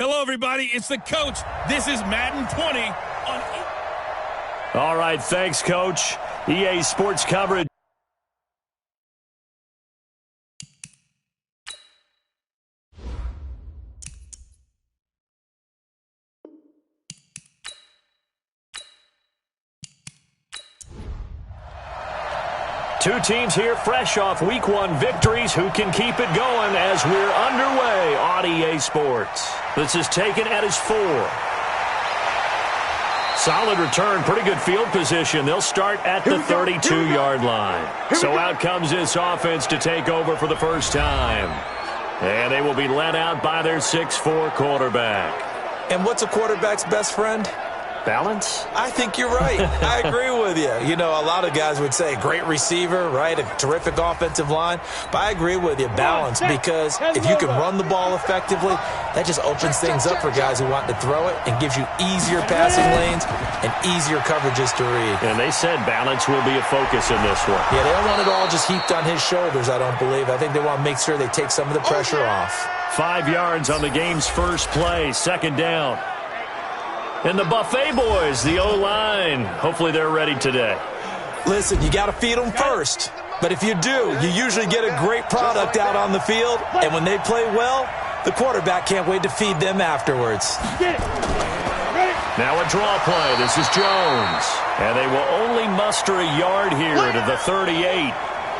Hello, everybody. It's the coach. This is Madden 20 on All right, thanks, Coach. EA Sports coverage. Two teams here fresh off Week 1 victories. Who can keep it going as we're underway on EA Sports? This is taken at his 4. Solid return, pretty good field position. They'll start at the 32-yard line. So out comes this offense to take over for the first time. And they will be led out by their 6'4 quarterback. And what's a quarterback's best friend? Balance? I think you're right. I agree with you. You know, a lot of guys would say great receiver, right? A terrific offensive line. But I agree with you, balance, because if you can run the ball effectively, that just opens things up for guys who want to throw it and gives you easier passing lanes and easier coverages to read. And they said balance will be a focus in this one. Yeah, they don't want it all just heaped on his shoulders, I don't believe. I think they want to make sure they take some of the pressure off. 5 yards on the game's first play, second down. And the Buffet boys, the O-line, hopefully they're ready today. Listen, you got to feed them first. But if you do, you usually get a great product out on the field. And when they play well, the quarterback can't wait to feed them afterwards. Now a draw play. This is Jones. And they will only muster a yard here to the 38.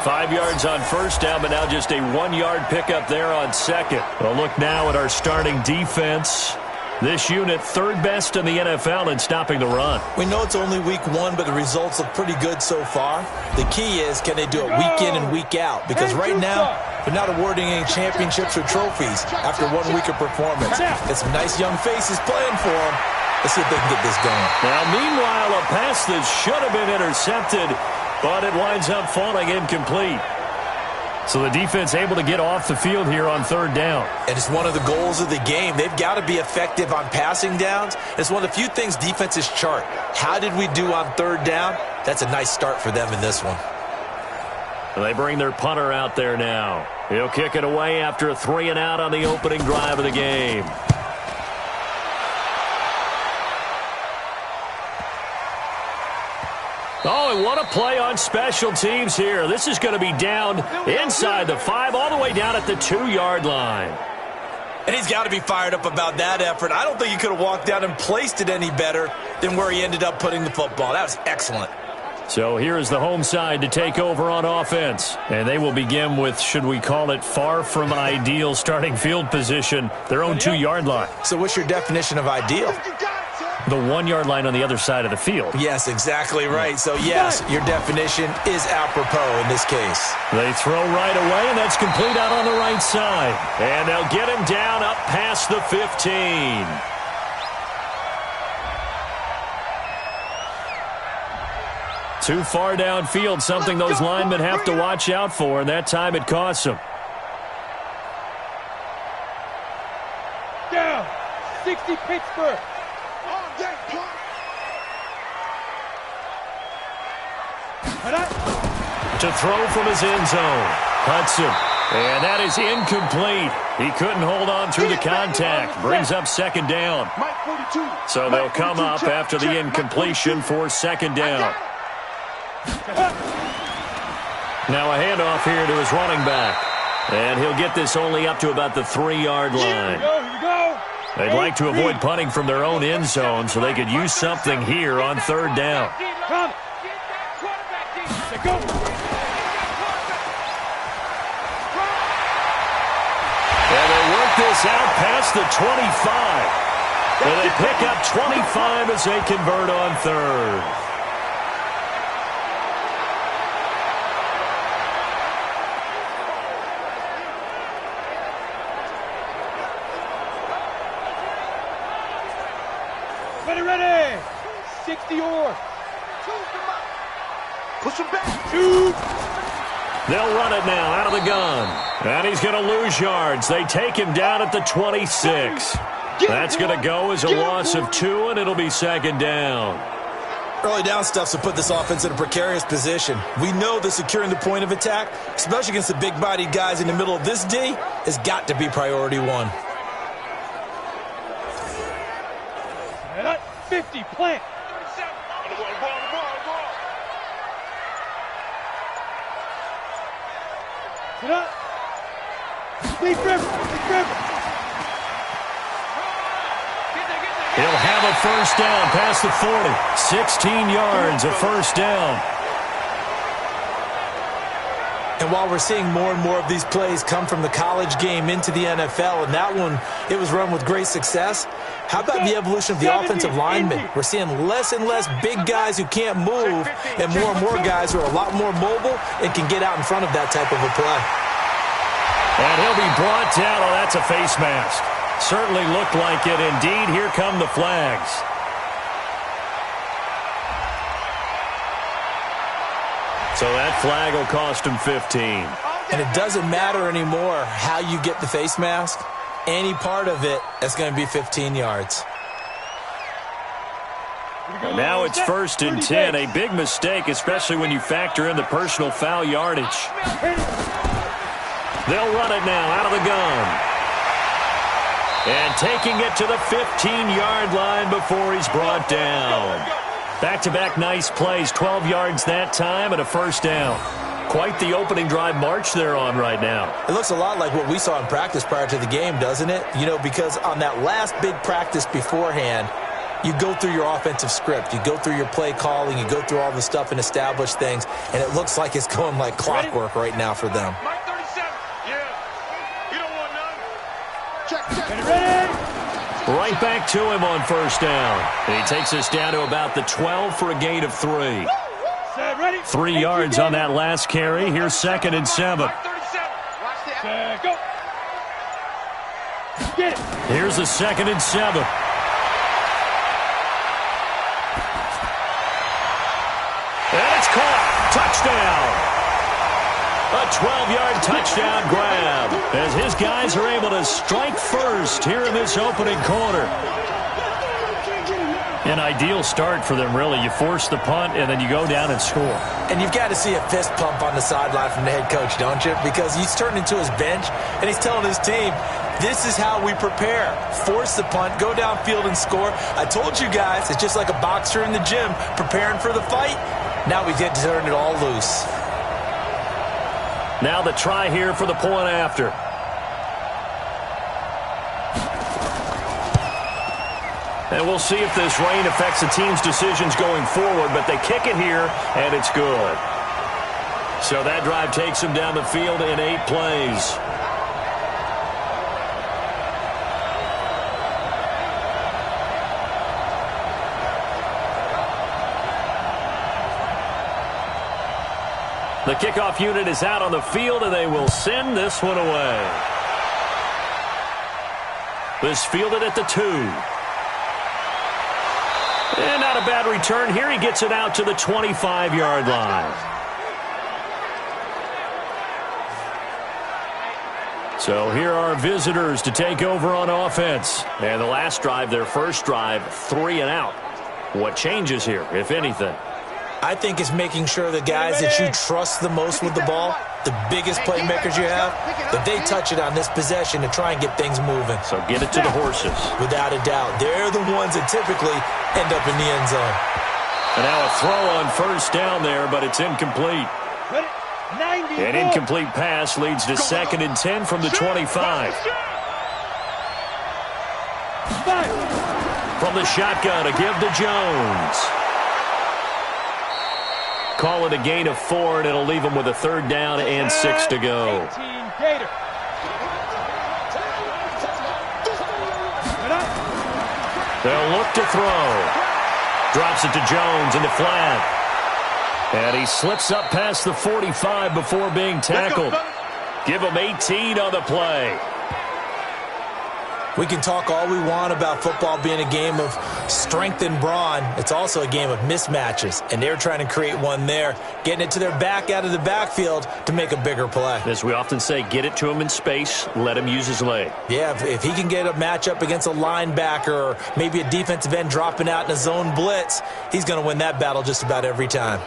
5 yards on first down, but now just a 1-yard pickup there on second. We'll look now at our starting defense. This unit, third best in the NFL in stopping the run. We know it's only week 1, but the results look pretty good so far. The key is, can they do it week in and week out? Because right now, they're not awarding any championships or trophies after 1 week of performance. Got some nice young faces playing for them. Let's see if they can get this going. Now, meanwhile, a pass that should have been intercepted, but it winds up falling incomplete. So the defense able to get off the field here on third down. And it's one of the goals of the game. They've got to be effective on passing downs. It's one of the few things defenses chart. How did we do on third down? That's a nice start for them in this one. They bring their punter out there now. He'll kick it away after a 3-and-out on the opening drive of the game. Oh, and what a play on special teams here. This is going to be down inside the 5, all the way down at the 2-yard line. And he's got to be fired up about that effort. I don't think he could have walked down and placed it any better than where he ended up putting the football. That was excellent. So here is the home side to take over on offense. And they will begin with, should we call it, far from ideal starting field position, their own 2-yard line. So what's your definition of ideal? The 1-yard line on the other side of the field. Yes, exactly right. So, yes, your definition is apropos in this case. They throw right away, and that's complete out on the right side. And they'll get him down up past the 15. Too far downfield, something those linemen have to watch out for, and that time it costs them. Down, 60 Pittsburgh. To throw from his end zone, Hudson. And that is incomplete. He couldn't hold on through the contact. Brings up second down. So they'll come up after the incompletion for second down. Now a handoff here to his running back. And he'll get this only up to about the 3-yard line. They'd like to avoid punting from their own end zone so they could use something here on third down. And they work this out past the 25. And they pick up 25 as they convert on third. Ready. 60 or. Push him back. Shoot. They'll run it now out of the gun. And he's going to lose yards. They take him down at the 26. That's going to go as a loss of 2, and it'll be second down. Early down stuff to put this offense in a precarious position. We know that securing the point of attack, especially against the big-bodied guys in the middle of this D, has got to be priority 1. 50, plant. Sit up. Leaf river, leaf river. He'll have a first down past the 40. 16 yards, a first down. And while we're seeing more and more of these plays come from the college game into the NFL, and that one, it was run with great success, how about the evolution of the offensive linemen? We're seeing less and less big guys who can't move and more guys who are a lot more mobile and can get out in front of that type of a play. And he'll be brought down. Oh, that's a face mask. Certainly looked like it. Indeed, here come the flags. So that flag will cost him 15. And it doesn't matter anymore how you get the face mask. Any part of it, that's going to be 15 yards. And now it's 1st and 10. A big mistake, especially when you factor in the personal foul yardage. They'll run it now out of the gun. And taking it to the 15-yard line before he's brought down. Back-to-back nice plays, 12 yards that time and a first down. Quite the opening drive march they're on right now. It looks a lot like what we saw in practice prior to the game, doesn't it? You know, because on that last big practice beforehand, you go through your offensive script. You go through your play calling. You go through all the stuff and establish things. And it looks like it's going like clockwork right now for them. Right back to him on first down. And he takes us down to about the 12 for a gain of 3. 3 yards on that last carry. Here's 2nd and 7. Here's the 2nd and 7. And it's caught. Touchdown. A 12-yard touchdown grab as his guys are able to strike first here in this opening quarter. An ideal start for them, really. You force the punt, and then you go down and score. And you've got to see a fist pump on the sideline from the head coach, don't you? Because he's turned into his bench, and he's telling his team, this is how we prepare. Force the punt, go downfield and score. I told you guys, it's just like a boxer in the gym preparing for the fight. Now we get to turn it all loose. Now the try here for the point after. And we'll see if this rain affects the team's decisions going forward, but they kick it here, and it's good. So that drive takes them down the field in 8 plays. The kickoff unit is out on the field, and they will send this one away. This fielded at the 2. And not a bad return here. He gets it out to the 25-yard line. So here are visitors to take over on offense. And the last drive, their first drive, 3 and out. What changes here, if anything? I think it's making sure the guys that you trust the most with the ball, the biggest playmakers you have, that they touch it on this possession to try and get things moving. So get it to the horses. Without a doubt. They're the ones that typically end up in the end zone. And now a throw on first down there, but it's incomplete. An incomplete pass leads to 2nd and 10 from the 25. From the shotgun, a give to Jones. Call it a gain of 4, and it'll leave them with a 3rd down and 6 to go. They'll look to throw. Drops it to Jones in the flat. And he slips up past the 45 before being tackled. Give him 18 on the play. We can talk all we want about football being a game of strength and brawn. It's also a game of mismatches, and they're trying to create one there, getting it to their back out of the backfield to make a bigger play. As we often say, get it to him in space, let him use his leg. Yeah, if he can get a matchup against a linebacker or maybe a defensive end dropping out in a zone blitz, he's going to win that battle just about every time.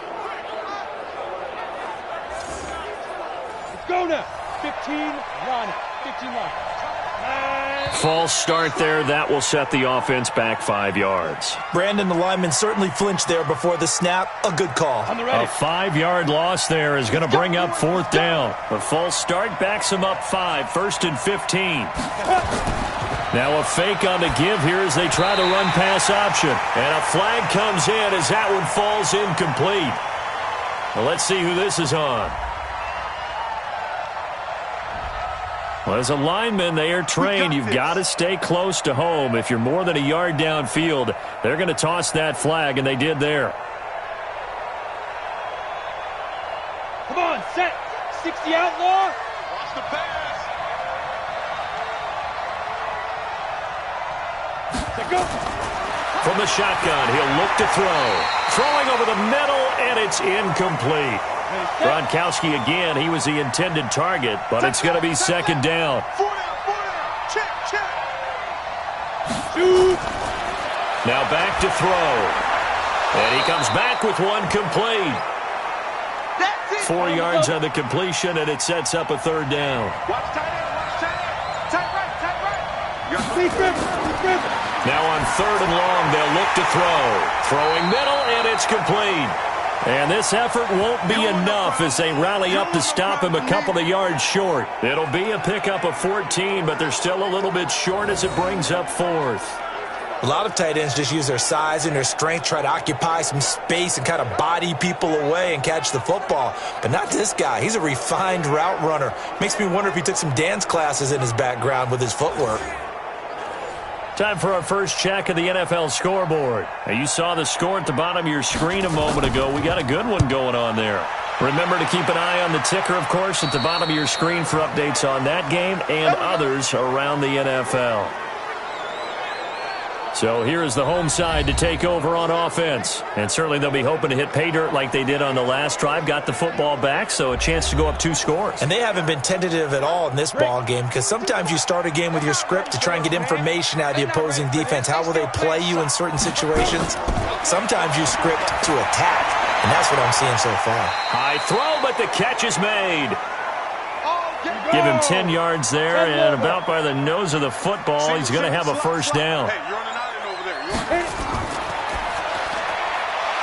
Let's go now. 15 line. 15 line. False start there. That will set the offense back 5 yards. Brandon, the lineman certainly flinched there before the snap. A good call. A 5-yard loss there is going to bring up 4th down. The false start backs him up 5, 1st and 15. Now a fake on the give here as they try to run pass option. And a flag comes in as that one falls incomplete. Well, let's see who this is on. Well, as a lineman, they are trained. You've got to stay close to home. If you're more than a yard downfield, they're going to toss that flag, and they did there. Come on, set. 60 outlaw. Watch the pass. Set, go. From the shotgun, he'll look to throw. Throwing over the middle, and it's incomplete. Gronkowski again, he was the intended target, but it's going to be 2nd down. 4 down. Check. Shoot. Now back to throw. And he comes back with one complete. 4 yards on the completion, and it sets up a 3rd down. Watch tight end. Tight right. Deep river. Now on 3rd and long, they'll look to throw. Throwing middle, and it's complete. And this effort won't be enough as they rally up to stop him a couple of yards short. It'll be a pickup of 14, but they're still a little bit short as it brings up 4th. A lot of tight ends just use their size and their strength, try to occupy some space and kind of body people away and catch the football. But not this guy. He's a refined route runner. Makes me wonder if he took some dance classes in his background with his footwork. Time for our first check of the NFL scoreboard. Now, you saw the score at the bottom of your screen a moment ago. We got a good one going on there. Remember to keep an eye on the ticker, of course, at the bottom of your screen for updates on that game and others around the NFL. So here is the home side to take over on offense. And certainly they'll be hoping to hit pay dirt like they did on the last drive. Got the football back, so a chance to go up 2 scores. And they haven't been tentative at all in this ball game because sometimes you start a game with your script to try and get information out of the opposing defense. How will they play you in certain situations? Sometimes you script to attack, and that's what I'm seeing so far. High throw, but the catch is made. Give him 10 yards there, and about by the nose of the football, he's going to have a 1st down.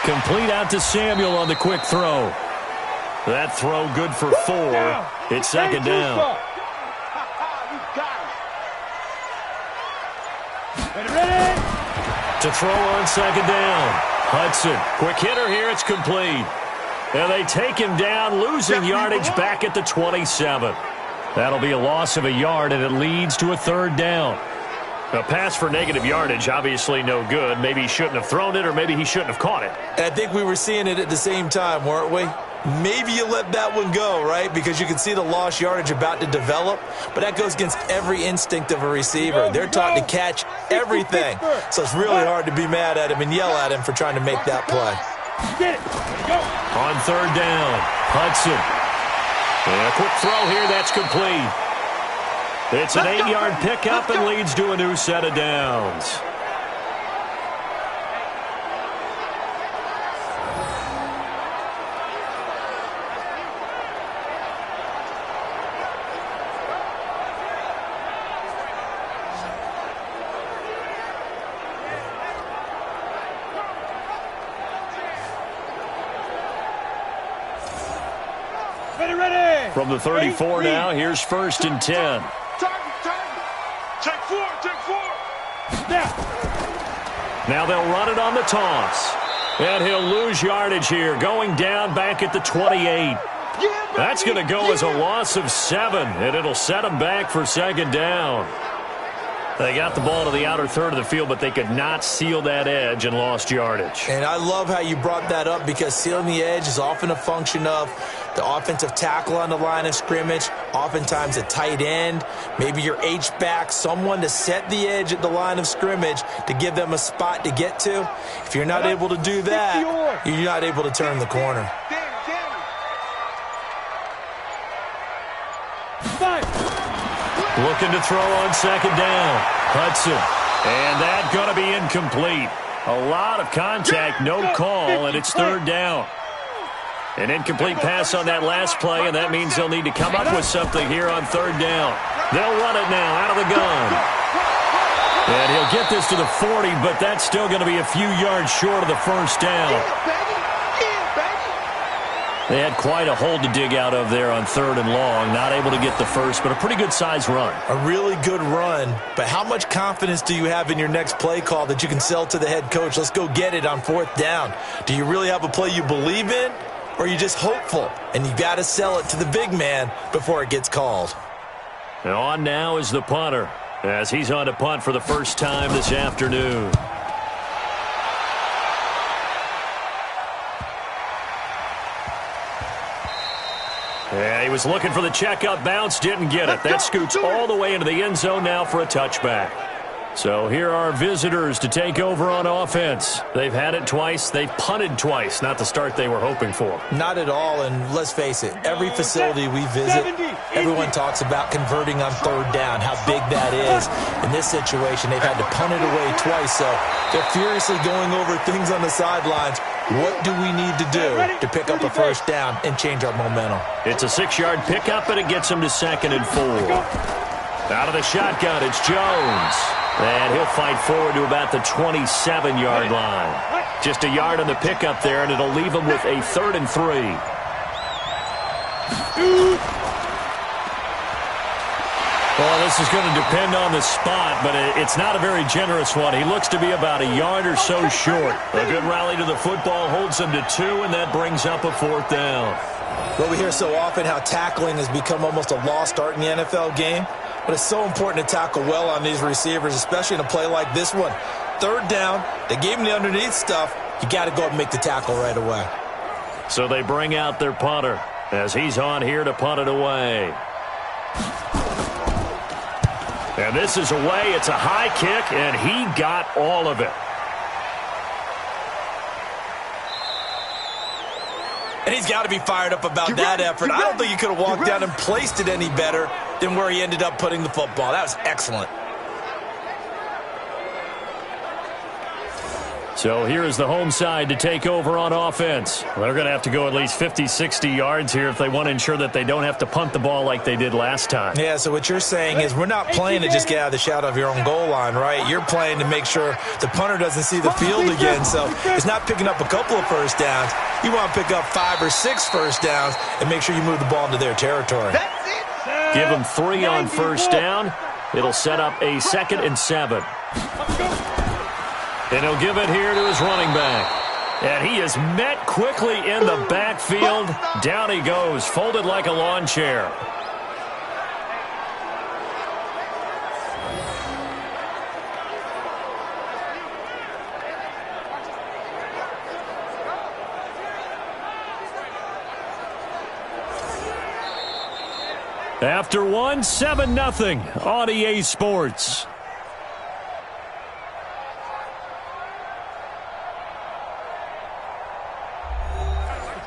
Complete out to Samuel on the quick throw. That throw good for 4. It's 2nd down. Ready. To throw on 2nd down. Hudson, quick hitter here, it's complete. And they take him down, losing yardage back at the 27. That'll be a loss of a yard, and it leads to a 3rd down. A pass for negative yardage, obviously no good. Maybe he shouldn't have thrown it, or maybe he shouldn't have caught it. I think we were seeing it at the same time, weren't we? Maybe you let that one go, right? Because you can see the lost yardage about to develop. But that goes against every instinct of a receiver. They're taught to catch everything. So it's really hard to be mad at him and yell at him for trying to make that play. Get it. Go. On 3rd down, Hudson. And a quick throw here, that's complete. It's an 8-yard pickup and leads to a new set of downs. Ready. From the 34 now, here's 1st and 10. Take 4. Now they'll run it on the toss. And he'll lose yardage here, going down back at the 28. That's going to go as a loss of 7, and it'll set him back for 2nd down. They got the ball to the outer third of the field, but they could not seal that edge and lost yardage. And I love how you brought that up because sealing the edge is often a function of the offensive tackle on the line of scrimmage, oftentimes a tight end, maybe your H-back, someone to set the edge at the line of scrimmage to give them a spot to get to. If you're not able to do that, you're not able to turn the corner. Looking to throw on 2nd down. Hudson. And that's going to be incomplete. A lot of contact, no call, and it's 3rd down. An incomplete pass on that last play, and that means they'll need to come up with something here on third down. They'll run it now out of the gun. And he'll get this to the 40, but that's still going to be a few yards short of the first down. They had quite a hole to dig out of there on third and long. Not able to get the first, but a pretty good-sized run. A really good run, but how much confidence do you have in your next play call that you can sell to the head coach? Let's go get it on fourth down. Do you really have a play you believe in, or are you just hopeful? And you got to sell it to the big man before it gets called. And on now is the punter, as he's on to punt for the first time this afternoon. And he was looking for the checkup bounce, didn't get it. That scoots all the way into the end zone now for a touchback. So here are visitors to take over on offense. They've had it twice. They've punted twice. Not the start they were hoping for. Not at all, and let's face it, every facility we visit, everyone talks about converting on third down, how big that is. In this situation, they've had to punt it away twice, so they're furiously going over things on the sidelines. What do we need to do to pick up a first down and change our momentum? It's a 6-yard pickup, and it gets him to 2nd and 4. Out of the shotgun, it's Jones. And he'll fight forward to about the 27-yard line. Just a yard on the pickup there, and it'll leave him with a 3rd and 3. Well, this is going to depend on the spot, but it's not a very generous one. He looks to be about a yard or so short. A good rally to the football holds him to 2, and that brings up a 4th down. Well, we hear so often how tackling has become almost a lost art in the NFL game. But it's so important to tackle well on these receivers, especially in a play like this one. Third down, they gave him the underneath stuff. You got to go and make the tackle right away. So they bring out their punter as he's on here to punt it away. And this is away. It's a high kick, and he got all of it. And he's got to be fired up about that effort. I don't think he could have walked down and placed it any better than where he ended up putting the football. That was excellent. So here is the home side to take over on offense. They're going to have to go at least 50, 60 yards here if they want to ensure that they don't have to punt the ball like they did last time. Yeah, so what you're saying is we're not playing to just get out of the shadow of your own goal line, right? You're playing to make sure the punter doesn't see the field again. So it's not picking up a couple of first downs. You want to pick up 5 or 6 first downs and make sure you move the ball into their territory. Give them 3 on first down. It'll set up a 2nd and 7. And he'll give it here to his running back. And he is met quickly in the backfield. Down he goes, folded like a lawn chair. After one, 7-0 on EA Sports.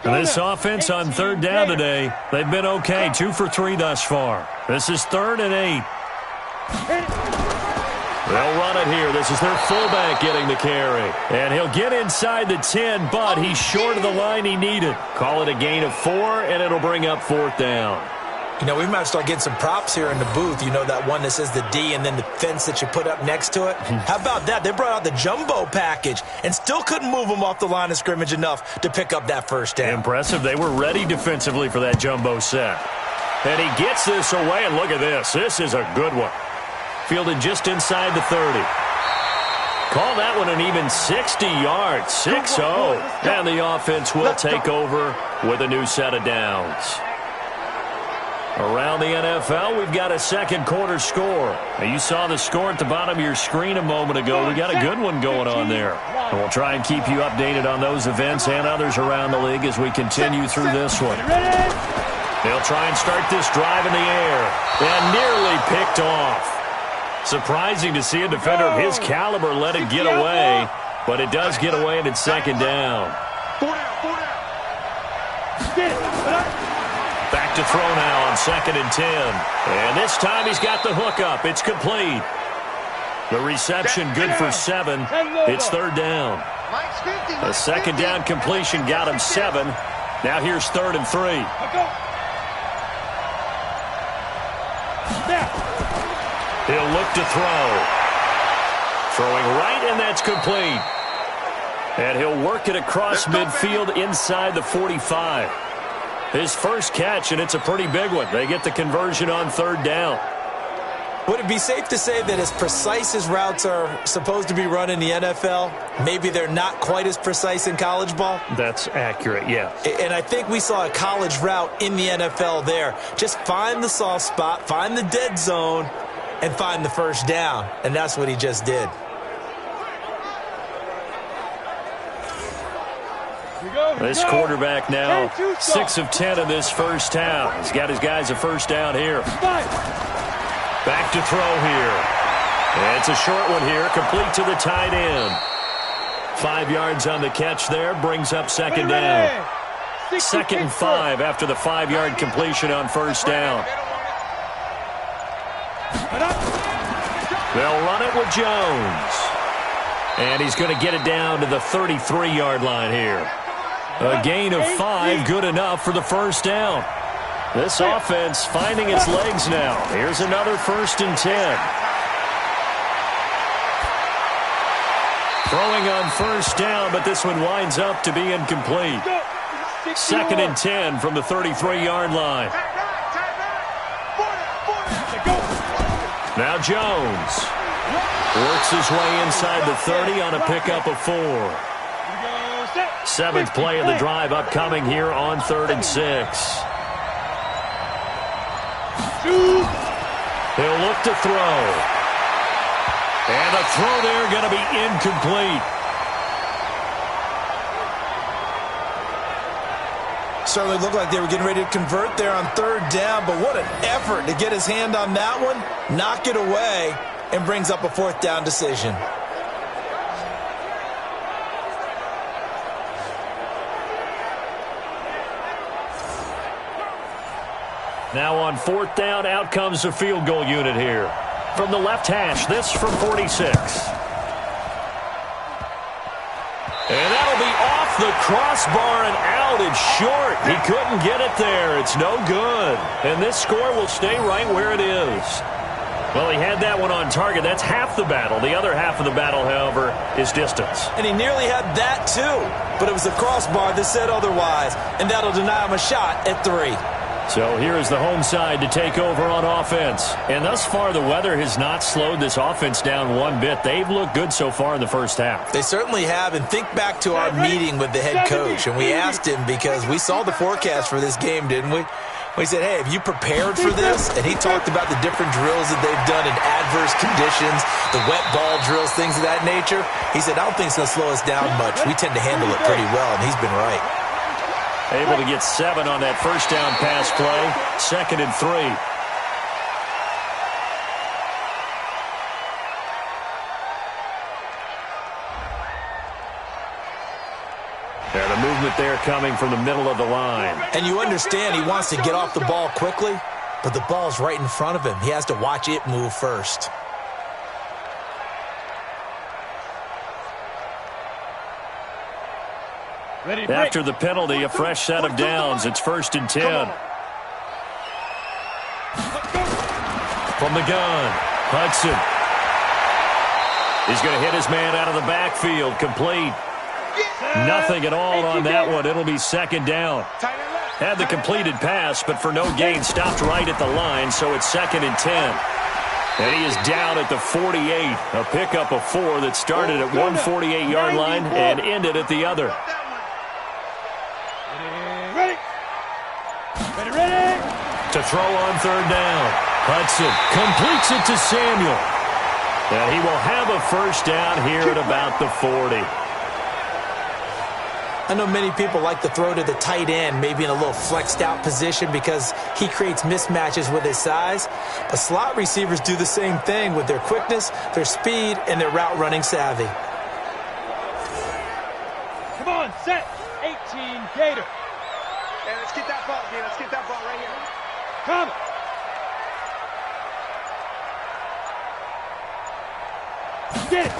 This offense on third down today, they've been okay. 2 for 3 thus far. This is 3rd and 8. They'll run it here. This is their fullback getting the carry. And he'll get inside the 10, but he's short of the line he needed. Call it a gain of 4, and it'll bring up 4th down. You know, we might start getting some props here in the booth. You know, that one that says the D and then the fence that you put up next to it. How about that? They brought out the jumbo package and still couldn't move them off the line of scrimmage enough to pick up that first down. Impressive. They were ready defensively for that jumbo set. And he gets this away, and look at this. This is a good one. Fielded just inside the 30. Call that one an even 60 yards. 6-0. And the offense will take over with a new set of downs. Around the NFL, we've got a second quarter score. Now, you saw the score at the bottom of your screen a moment ago. We got a good one going on there. And we'll try and keep you updated on those events and others around the league as we continue through this one. They'll try and start this drive in the air. And nearly picked off. Surprising to see a defender of his caliber let it get away. But it does get away, and it's 2nd down. Back to throw now on 2nd and 10. And this time he's got the hook up. It's complete. The reception good for 7. It's 3rd down. A 2nd down completion got him 7. Now here's 3rd and 3. He'll look to throw. Throwing right, and that's complete. And he'll work it across midfield inside the 45. His first catch, and it's a pretty big one. They get the conversion on 3rd down. Would it be safe to say that as precise as routes are supposed to be run in the NFL, maybe they're not quite as precise in college ball? That's accurate, yeah. And I think we saw a college route in the NFL there. Just find the soft spot, find the dead zone, and find the first down. And that's what he just did. This quarterback now 6 of 10 in this first half. He's got his guys a first down here. Back to throw here. And it's a short one here, complete to the tight end. 5 yards on the catch there, brings up 2nd down. 2nd and 5 after the 5-yard completion on first down. They'll run it with Jones. And he's going to get it down to the 33-yard line here. A gain of 5, good enough for the first down. This offense finding its legs now. Here's another 1st and 10. Throwing on first down, but this one winds up to be incomplete. 2nd and 10 from the 33-yard line. Now Jones works his way inside the 30 on a pickup of 4. 7th play of the drive upcoming here on 3rd and 6. He'll look to throw. And the throw there going to be incomplete. Certainly looked like they were getting ready to convert there on 3rd down, but what an effort to get his hand on that one, knock it away, and brings up a 4th down decision. Now on 4th down, out comes the field goal unit here. From the left hash, this from 46. And that'll be off the crossbar and out. It's short. He couldn't get it there. It's no good. And this score will stay right where it is. Well, he had that one on target. That's half the battle. The other half of the battle, however, is distance. And he nearly had that, too. But it was the crossbar that said otherwise. And that'll deny him a shot at 3. So here is the home side to take over on offense. And thus far, the weather has not slowed this offense down one bit. They've looked good so far in the first half. They certainly have. And think back to our meeting with the head coach. And we asked him because we saw the forecast for this game, didn't we? We said, hey, have you prepared for this? And he talked about the different drills that they've done in adverse conditions, the wet ball drills, things of that nature. He said, I don't think it's going to slow us down much. We tend to handle it pretty well, and he's been right. Able to get 7 on that first down pass play. 2nd and 3. And a movement there coming from the middle of the line. And you understand he wants to get off the ball quickly, but the ball's right in front of him. He has to watch it move first. After the penalty, a fresh set of downs. It's 1st and 10. From the gun, Hudson. He's going to hit his man out of the backfield. Complete. Nothing at all on that one. It'll be 2nd down. Had the completed pass, but for no gain, stopped right at the line, so it's 2nd and 10. And he is down at the 48. A pickup of 4 that started at one 48-yard line and ended at the other. Ready. To throw on 3rd down. Hudson completes it to Samuel. And he will have a first down here at about the 40. I know many people like to throw to the tight end, maybe in a little flexed out position because he creates mismatches with his size. But slot receivers do the same thing with their quickness, their speed, and their route running savvy. Come on, set. 18 Gator. Hey, let's get that ball, Gator. Let's get that ball right here. Come. Get it.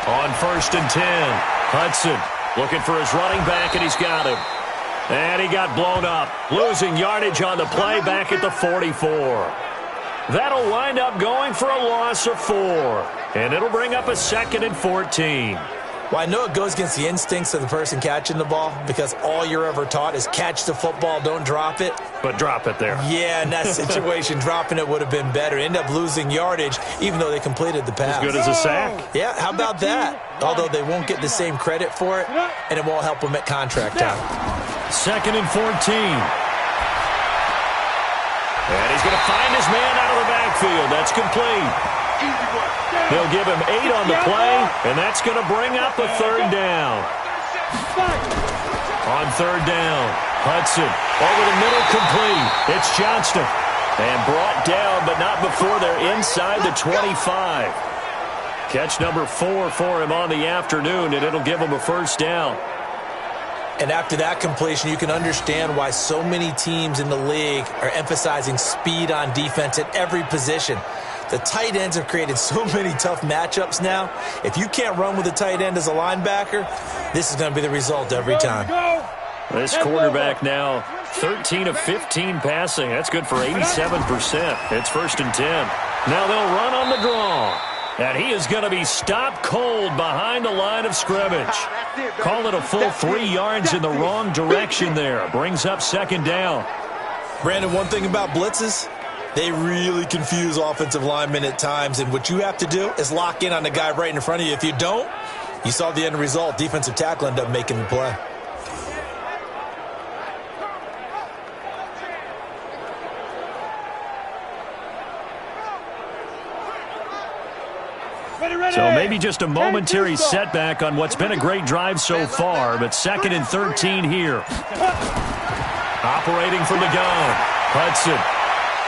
On 1st and 10, Hudson looking for his running back, and he's got him. And he got blown up, losing yardage on the play back at the 44. That'll wind up going for a loss of 4. And it'll bring up a 2nd and 14. Well, I know it goes against the instincts of the person catching the ball because all you're ever taught is catch the football, don't drop it. But drop it there. Yeah, in that situation, dropping it would have been better. End up losing yardage, even though they completed the pass. As good as a sack. Yeah, how about that? Although they won't get the same credit for it, and it won't help them at contract time. 2nd and 14. And he's going to find his man out of the backfield. That's complete. They'll give him 8 on the play, and that's going to bring up a 3rd down. On 3rd down, Hudson over the middle, complete. It's Johnston. And brought down, but not before they're inside the 25. Catch number 4 for him on the afternoon, and it'll give him a 1st down. And after that completion, you can understand why so many teams in the league are emphasizing speed on defense at every position. The tight ends have created so many tough matchups now. If you can't run with a tight end as a linebacker, this is going to be the result every time. This quarterback now 13 of 15 passing. That's good for 87%. It's 1st and 10. Now they'll run on the draw. And he is going to be stopped cold behind the line of scrimmage. Call it a full 3 yards in the wrong direction there. Brings up 2nd down. Brandon, one thing about blitzes, they really confuse offensive linemen at times, and what you have to do is lock in on the guy right in front of you. If you don't, you saw the end result. Defensive tackle ended up making the play. So maybe just a momentary setback on what's been a great drive so far, but 2nd and 13 here. Operating from the gun, Hudson.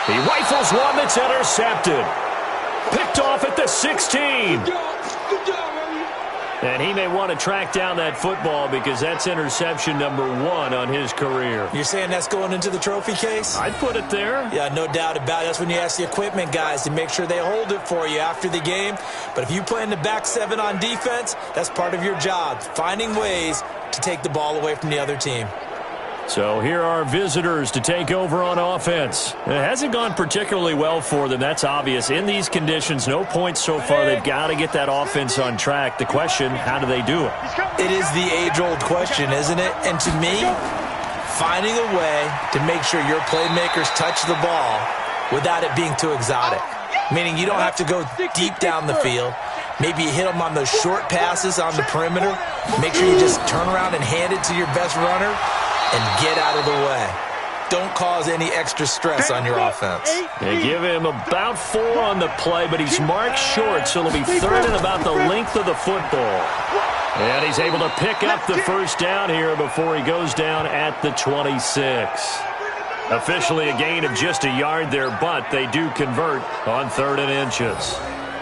He rifles one that's intercepted. Picked off at the 16. And he may want to track down that football because that's interception number 1 on his career. You're saying that's going into the trophy case? I'd put it there. Yeah, no doubt about it. That's when you ask the equipment guys to make sure they hold it for you after the game. But if you play in the back 7 on defense, that's part of your job, finding ways to take the ball away from the other team. So here are visitors to take over on offense. It hasn't gone particularly well for them. That's obvious. In these conditions, no points so far. They've got to get that offense on track. The question, how do they do it? It is the age-old question, isn't it? And to me, finding a way to make sure your playmakers touch the ball without it being too exotic. Meaning you don't have to go deep down the field. Maybe you hit them on those short passes on the perimeter. Make sure you just turn around and hand it to your best runner and get out of the way. Don't cause any extra stress on your offense. They give him about 4 on the play, but he's marked short, so it'll be 3rd and about the length of the football. And he's able to pick up the 1st down here before he goes down at the 26. Officially a gain of just a yard there, but they do convert on 3rd and inches.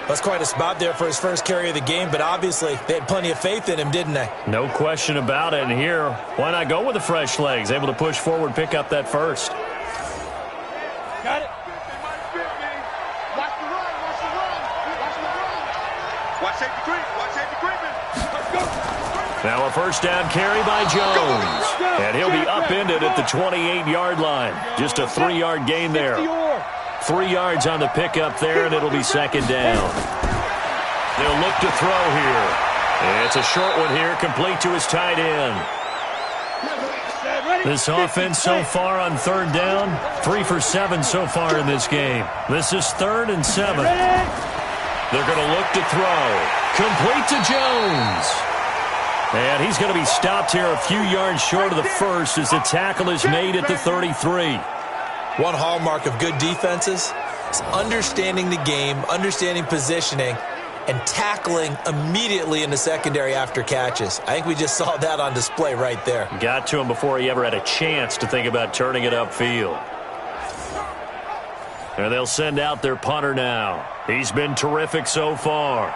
That's quite a spot there for his first carry of the game, but obviously they had plenty of faith in him, didn't they? No question about it. And here, why not go with the fresh legs? Able to push forward, pick up that 1st. Got it. Watch the run, watch the run, watch the run. Watch safety creep, watch safety creeping. Let's go. Now a 1st down carry by Jones. And he'll be upended at the 28-yard line. Just a 3-yard gain there. 3 yards on the pickup there, and it'll be 2nd down. They'll look to throw here. It's a short one here, complete to his tight end. This offense so far on 3rd down, 3 for 7 so far in this game. This is 3rd and 7. They're going to look to throw. Complete to Jones. And he's going to be stopped here a few yards short of the 1st as the tackle is made at the 33. One hallmark of good defenses is understanding the game, understanding positioning, and tackling immediately in the secondary after catches. I think we just saw that on display right there. Got to him before he ever had a chance to think about turning it upfield. And they'll send out their punter now. He's been terrific so far.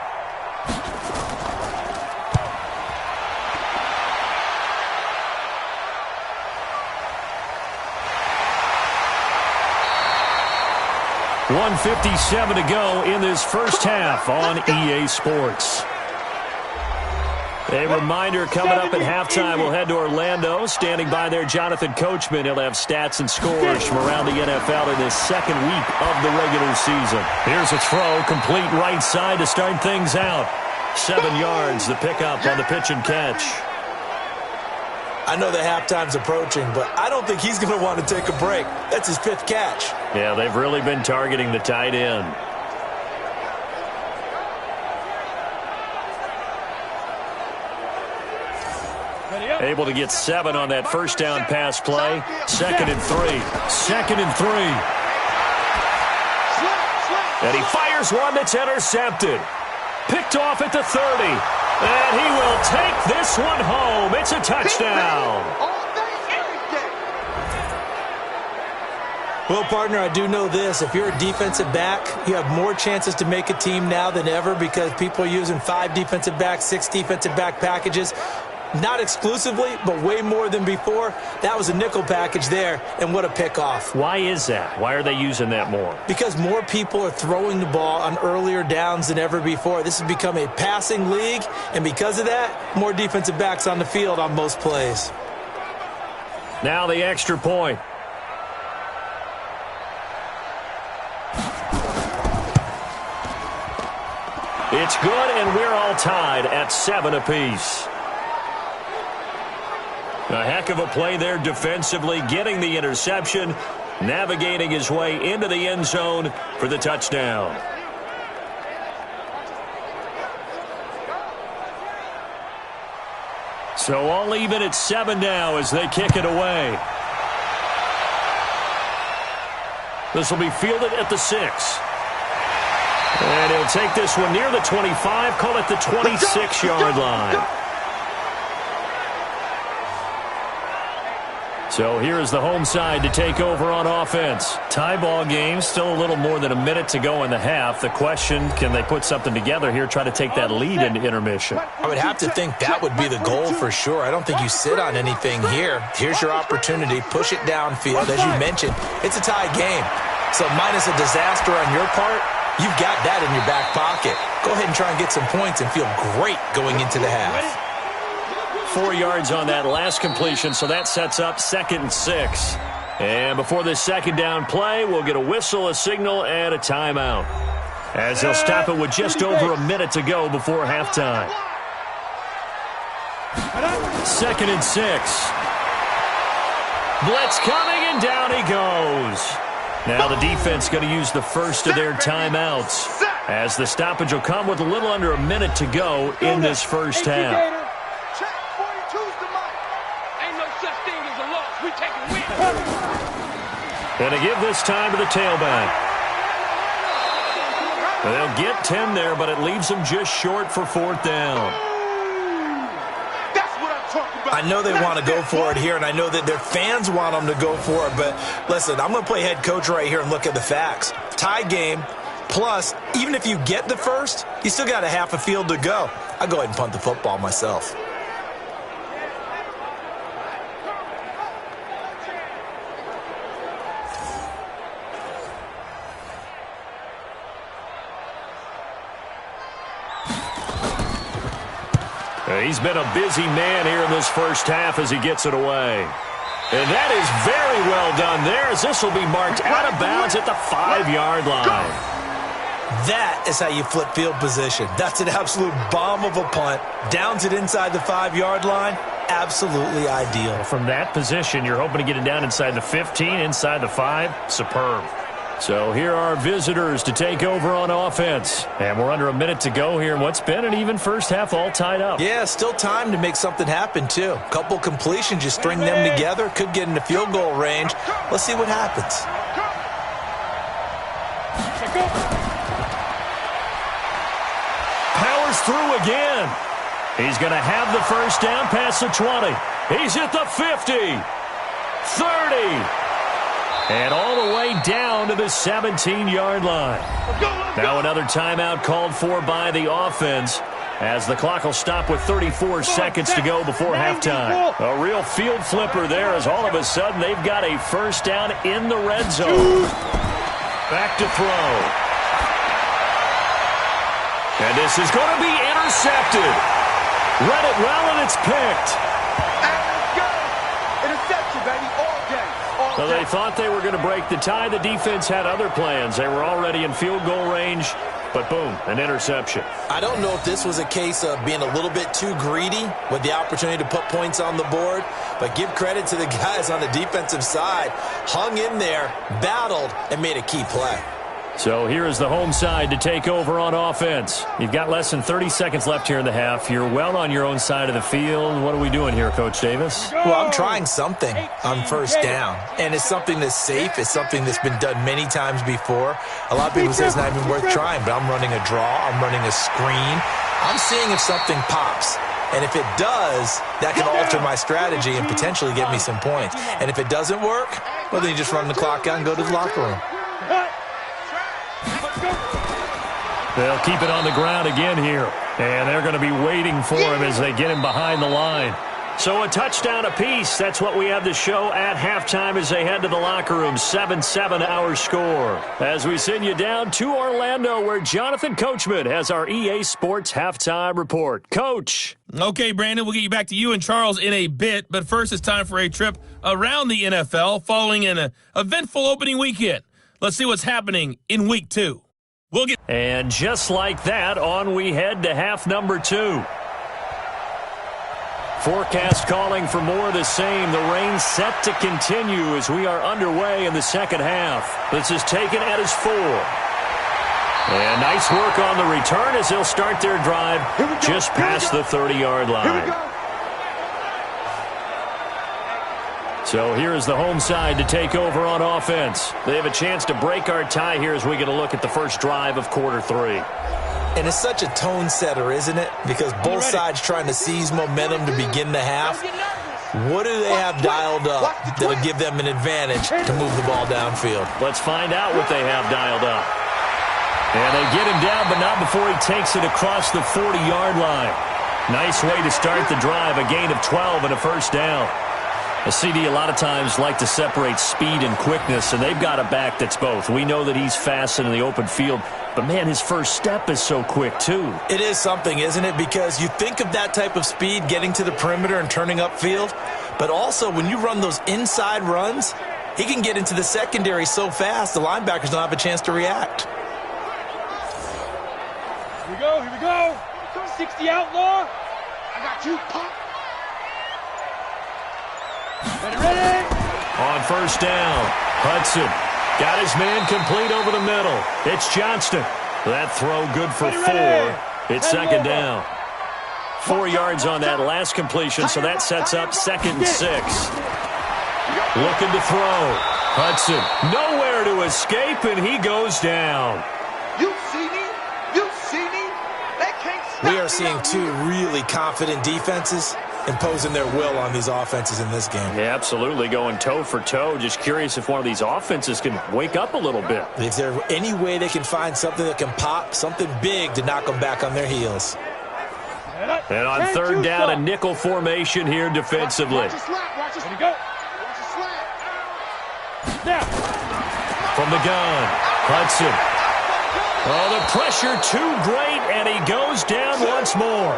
.157 to go in this first half on EA Sports. A reminder coming up at halftime, we'll head to Orlando. Standing by there, Jonathan Coachman. He'll have stats and scores from around the NFL in this second week of the regular season. Here's a throw, complete right side to start things out. 7 yards, the pickup on the pitch and catch. I know that halftime's approaching, but I don't think he's going to want to take a break. That's his 5th catch. Yeah, they've really been targeting the tight end. Able to get 7 on that first down pass play. 2nd and 3. 2nd and 3. And he fires one that's intercepted. Picked off at the 30. And he will take this one home. It's a touchdown. Well, partner, I do know this. If you're a defensive back, you have more chances to make a team now than ever because people are using 5 defensive backs, 6 defensive back packages. Not exclusively, but way more than before. That was a nickel package there, and what a pickoff. Why is that? Why are they using that more? Because more people are throwing the ball on earlier downs than ever before. This has become a passing league, and because of that, more defensive backs on the field on most plays. Now the extra point. It's good, and we're all tied at 7 apiece. A heck of a play there defensively, getting the interception, navigating his way into the end zone for the touchdown. So all even at 7 now as they kick it away. This will be fielded at the 6. And he'll take this one near the 25, call it the 26-yard line. So here is the home side to take over on offense. Tie ball game, still a little more than a minute to go in the half. The question, can they put something together here, try to take that lead into intermission? I would have to think that would be the goal for sure. I don't think you sit on anything here. Here's your opportunity. Push it downfield. As you mentioned, it's a tie game. So minus a disaster on your part, you've got that in your back pocket. Go ahead and try and get some points and feel great going into the half. 4 yards on that last completion, so that sets up 2nd and 6. And before this second down play, we'll get a whistle, a signal, and a timeout. As they'll stop it with just over a minute to go before halftime. 2nd and 6. Blitz coming, and down he goes. Now the defense going to use the first of their timeouts, as the stoppage will come with a little under a minute to go in this first half. And to give this time to the tailback. They'll get 10 there, but it leaves them just short for 4th down. That's what I'm talking about. I know they want to go for it here, and I know that their fans want them to go for it, but listen, I'm going to play head coach right here and look at the facts. Tie game, plus, even if you get the first, you still got a half a field to go. I'll go ahead and punt the football myself. He's been a busy man here in this first half as he gets it away. And that is very well done there, as this will be marked out of bounds at the 5-yard line. That is how you flip field position. That's an absolute bomb of a punt. Downs it inside the 5-yard line. Absolutely ideal. From that position, you're hoping to get it down inside the 15, inside the 5. Superb. So here are visitors to take over on offense. And we're under a minute to go here in what's been an even first half, all tied up. Yeah, still time to make something happen, too. Couple completions, you string them together, could get into field goal range. Let's see what happens. Powers through again. He's going to have the first down past the 20. He's at the 50. 30. And all the way down to the 17-yard line. Now another timeout called for by the offense, as the clock will stop with 34 seconds to go before halftime. A real field flipper there, as all of a sudden they've got a first down in the red zone. Back to throw. And this is going to be intercepted. Read it well, and it's picked. And it's good. Interception, baby, all day. All So day. they thought they were going to break the tie. The defense had other plans. They were already in field goal range, but boom, an interception. I don't know if this was a case of being a little bit too greedy with the opportunity to put points on the board, but give credit to the guys on the defensive side. Hung in there, battled, and made a key play. So here is the home side to take over on offense. You've got less than 30 seconds left here in the half. You're well on your own side of the field. What are we doing here, Coach Davis? Well, I'm trying something on first down, and it's something that's safe. It's something that's been done many times before. A lot of people say it's not even worth trying, but I'm running a draw. I'm running a screen. I'm seeing if something pops. And if it does, that can alter my strategy and potentially get me some points. And if it doesn't work, well, then you just run the clock out and go to the locker room. They'll keep it on the ground again here. And they're going to be waiting for him as they get him behind the line. So a touchdown apiece. That's what we have to show at halftime as they head to the locker room. 7-7 our score. As we send you down to Orlando, where Jonathan Coachman has our EA Sports halftime report. Coach. Okay, Brandon, we'll get you back to you and Charles in a bit. But first, it's time for a trip around the NFL following an eventful opening weekend. Let's see what's happening in Week 2. And just like that, on we head to half number 2. Forecast calling for more of the same. The rain set to continue as we are underway in the second half. This is taken at his 4. And nice work on the return as they'll start their drive just past the 30-yard line. So here is the home side to take over on offense. They have a chance to break our tie here as we get a look at the first drive of quarter 3. And it's such a tone setter, isn't it? Because both sides trying to seize momentum to begin the half. What do they have dialed up that'll give them an advantage to move the ball downfield? Let's find out what they have dialed up. And they get him down, but not before he takes it across the 40-yard line. Nice way to start the drive, a gain of 12 and a first down. A CD a lot of times like to separate speed and quickness, and they've got a back that's both. We know that he's fast in the open field, but, man, his first step is so quick, too. It is something, isn't it? Because you think of that type of speed getting to the perimeter and turning upfield, but also when you run those inside runs, he can get into the secondary so fast the linebackers don't have a chance to react. Here we go, here we go. 60 outlaw. I got you, pop. Ready? On first down, Hudson got his man complete over the middle. It's Johnston. That throw good for 4. It's second down. 4 yards on that last completion, so that sets up 2nd and 6. Looking to throw. Hudson nowhere to escape, and he goes down. You see me? You see me? They can't stop We are seeing 2 really confident defenses imposing their will on these offenses in this game. Yeah, absolutely, going toe for toe. Just curious if one of these offenses can wake up a little bit. Is there any way they can find something that can pop, something big to knock them back on their heels? And on third down, a nickel formation here defensively. Watch it slap, watch it Here we go. Watch it slap. Now. From the gun, Hudson. Oh, the pressure too great, and he goes down once more.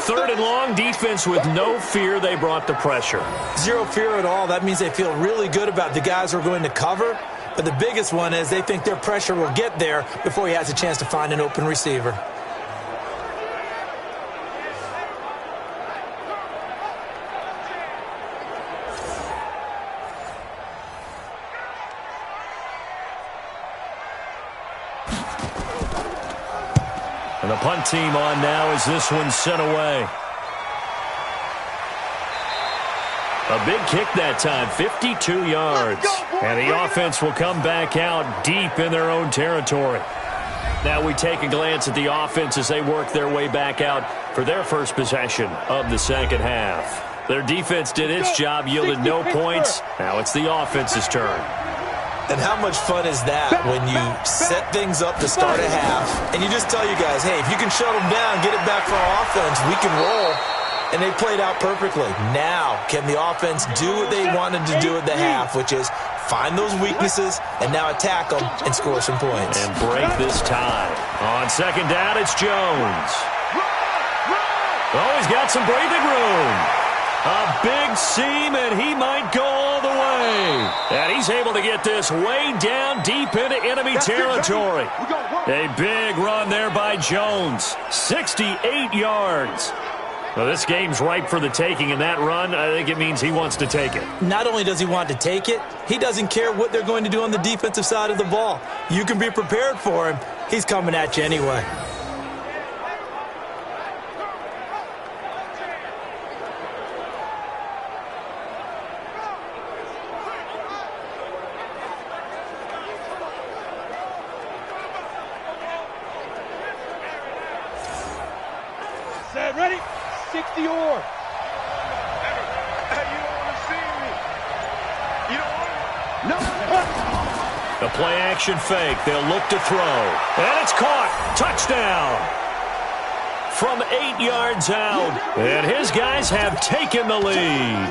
Third and long, defense with no fear. They brought the pressure. Zero fear at all. That means they feel really good about the guys who are going to cover. But the biggest one is they think their pressure will get there before he has a chance to find an open receiver. And the punt team on now as this one's sent away. A big kick that time, 52 yards. And the offense will come back out deep in their own territory. Now we take a glance at the offense as they work their way back out for their first possession of the second half. Their defense did its job, yielded no points. Now it's the offense's turn. And how much fun is that when you set things up to start a half and you just tell you guys, hey, if you can shut them down, get it back for our offense, we can roll. And they played out perfectly. Now, can the offense do what they wanted to do at the half, which is find those weaknesses, and now attack them and score some points. And break this tie. On second down, it's Jones. Oh, he's got some breathing room. A big seam, and he might go all the way. And he's able to get this way down deep into enemy territory. A big run there by Jones. 68 yards. Well, this game's ripe for the taking, and that run, I think it means he wants to take it. Not only does he want to take it, he doesn't care what they're going to do on the defensive side of the ball. You can be prepared for him. He's coming at you anyway. Set, ready? 60 yards. Hey, you don't want to see me. You don't want to? No. The play action fake. They'll look to throw. And it's caught. Touchdown. From 8 yards out. And his guys have taken the lead.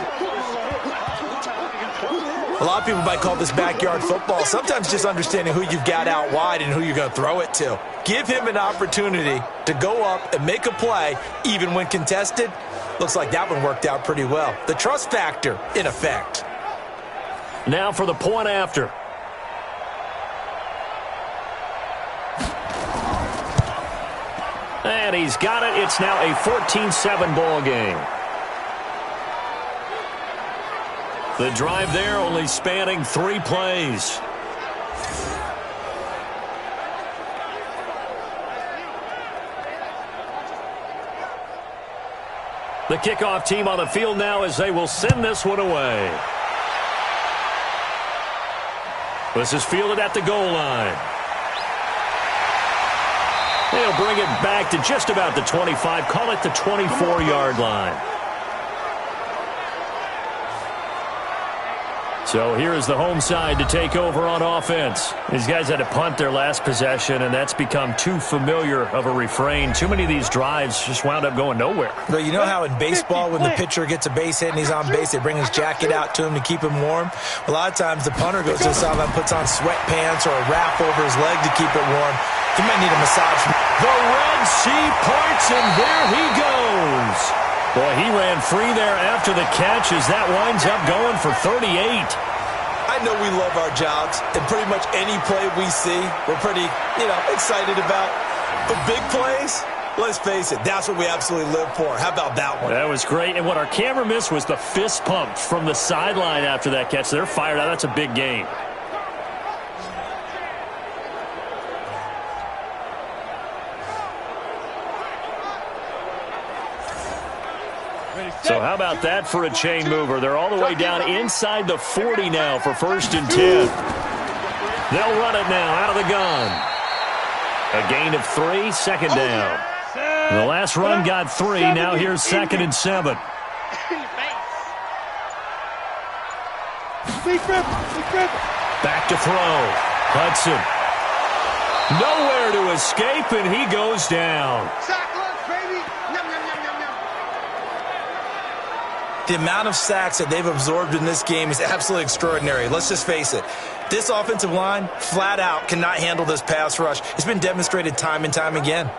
A lot of people might call this backyard football. Sometimes just understanding who you've got out wide and who you're going to throw it to. Give him an opportunity to go up and make a play, even when contested. Looks like that one worked out pretty well. The trust factor, in effect. Now for the point after. And he's got it. It's now a 14-7 ball game. The drive there only spanning 3 plays. The kickoff team on the field now as they will send this one away. This is fielded at the goal line. They'll bring it back to just about the 25, call it the 24-yard line. So here is the home side to take over on offense. These guys had to punt their last possession, and that's become too familiar of a refrain. Too many of these drives just wound up going nowhere. But you know how in baseball, when the pitcher gets a base hit and he's on base, they bring his jacket out to him to keep him warm? A lot of times the punter goes to the sideline, puts on sweatpants or a wrap over his leg to keep it warm. He might need a massage. The Red Sea parts, and there he goes. Boy, he ran free there after the catch as that winds up going for 38. I know we love our jobs, and pretty much any play we see, we're pretty, excited about. But big plays, let's face it, that's what we absolutely live for. How about that one? That was great, and what our camera missed was the fist pump from the sideline after that catch. They're fired out. That's a big game. So how about that for a chain mover? They're all the way down inside the 40 now for 1st and 10. They'll run it now out of the gun. A gain of 3, second down. The last run got 3. Now here's 2nd and 7. Back to throw. Hudson. Nowhere to escape, and he goes down. The amount of sacks that they've absorbed in this game is absolutely extraordinary. Let's just face it. This offensive line, flat out, cannot handle this pass rush. It's been demonstrated time and time again.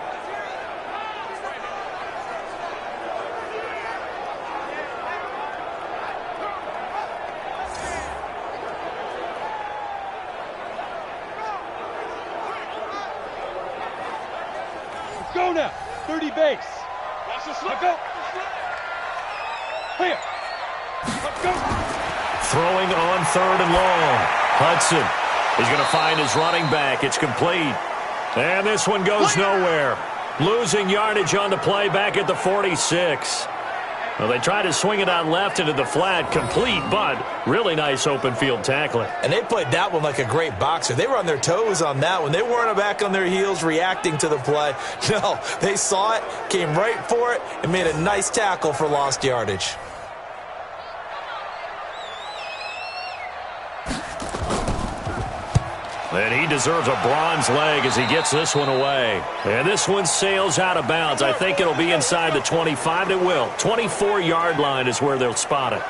Let's go now. 30 base. Watch the Let slip. go. Here. Let's go. Throwing on 3rd and long. Hudson is going to find his running back. It's complete. And this one goes nowhere. Losing yardage on the play back at the 46. Well, they tried to swing it out left into the flat, complete, but really nice open field tackling. And they played that one like a great boxer. They were on their toes on that one. They weren't back on their heels reacting to the play. No, they saw it, came right for it, and made a nice tackle for lost yardage. And he deserves a bronze leg as he gets this one away. And this one sails out of bounds. I think it'll be inside the 25. It will. 24-yard line is where they'll spot it.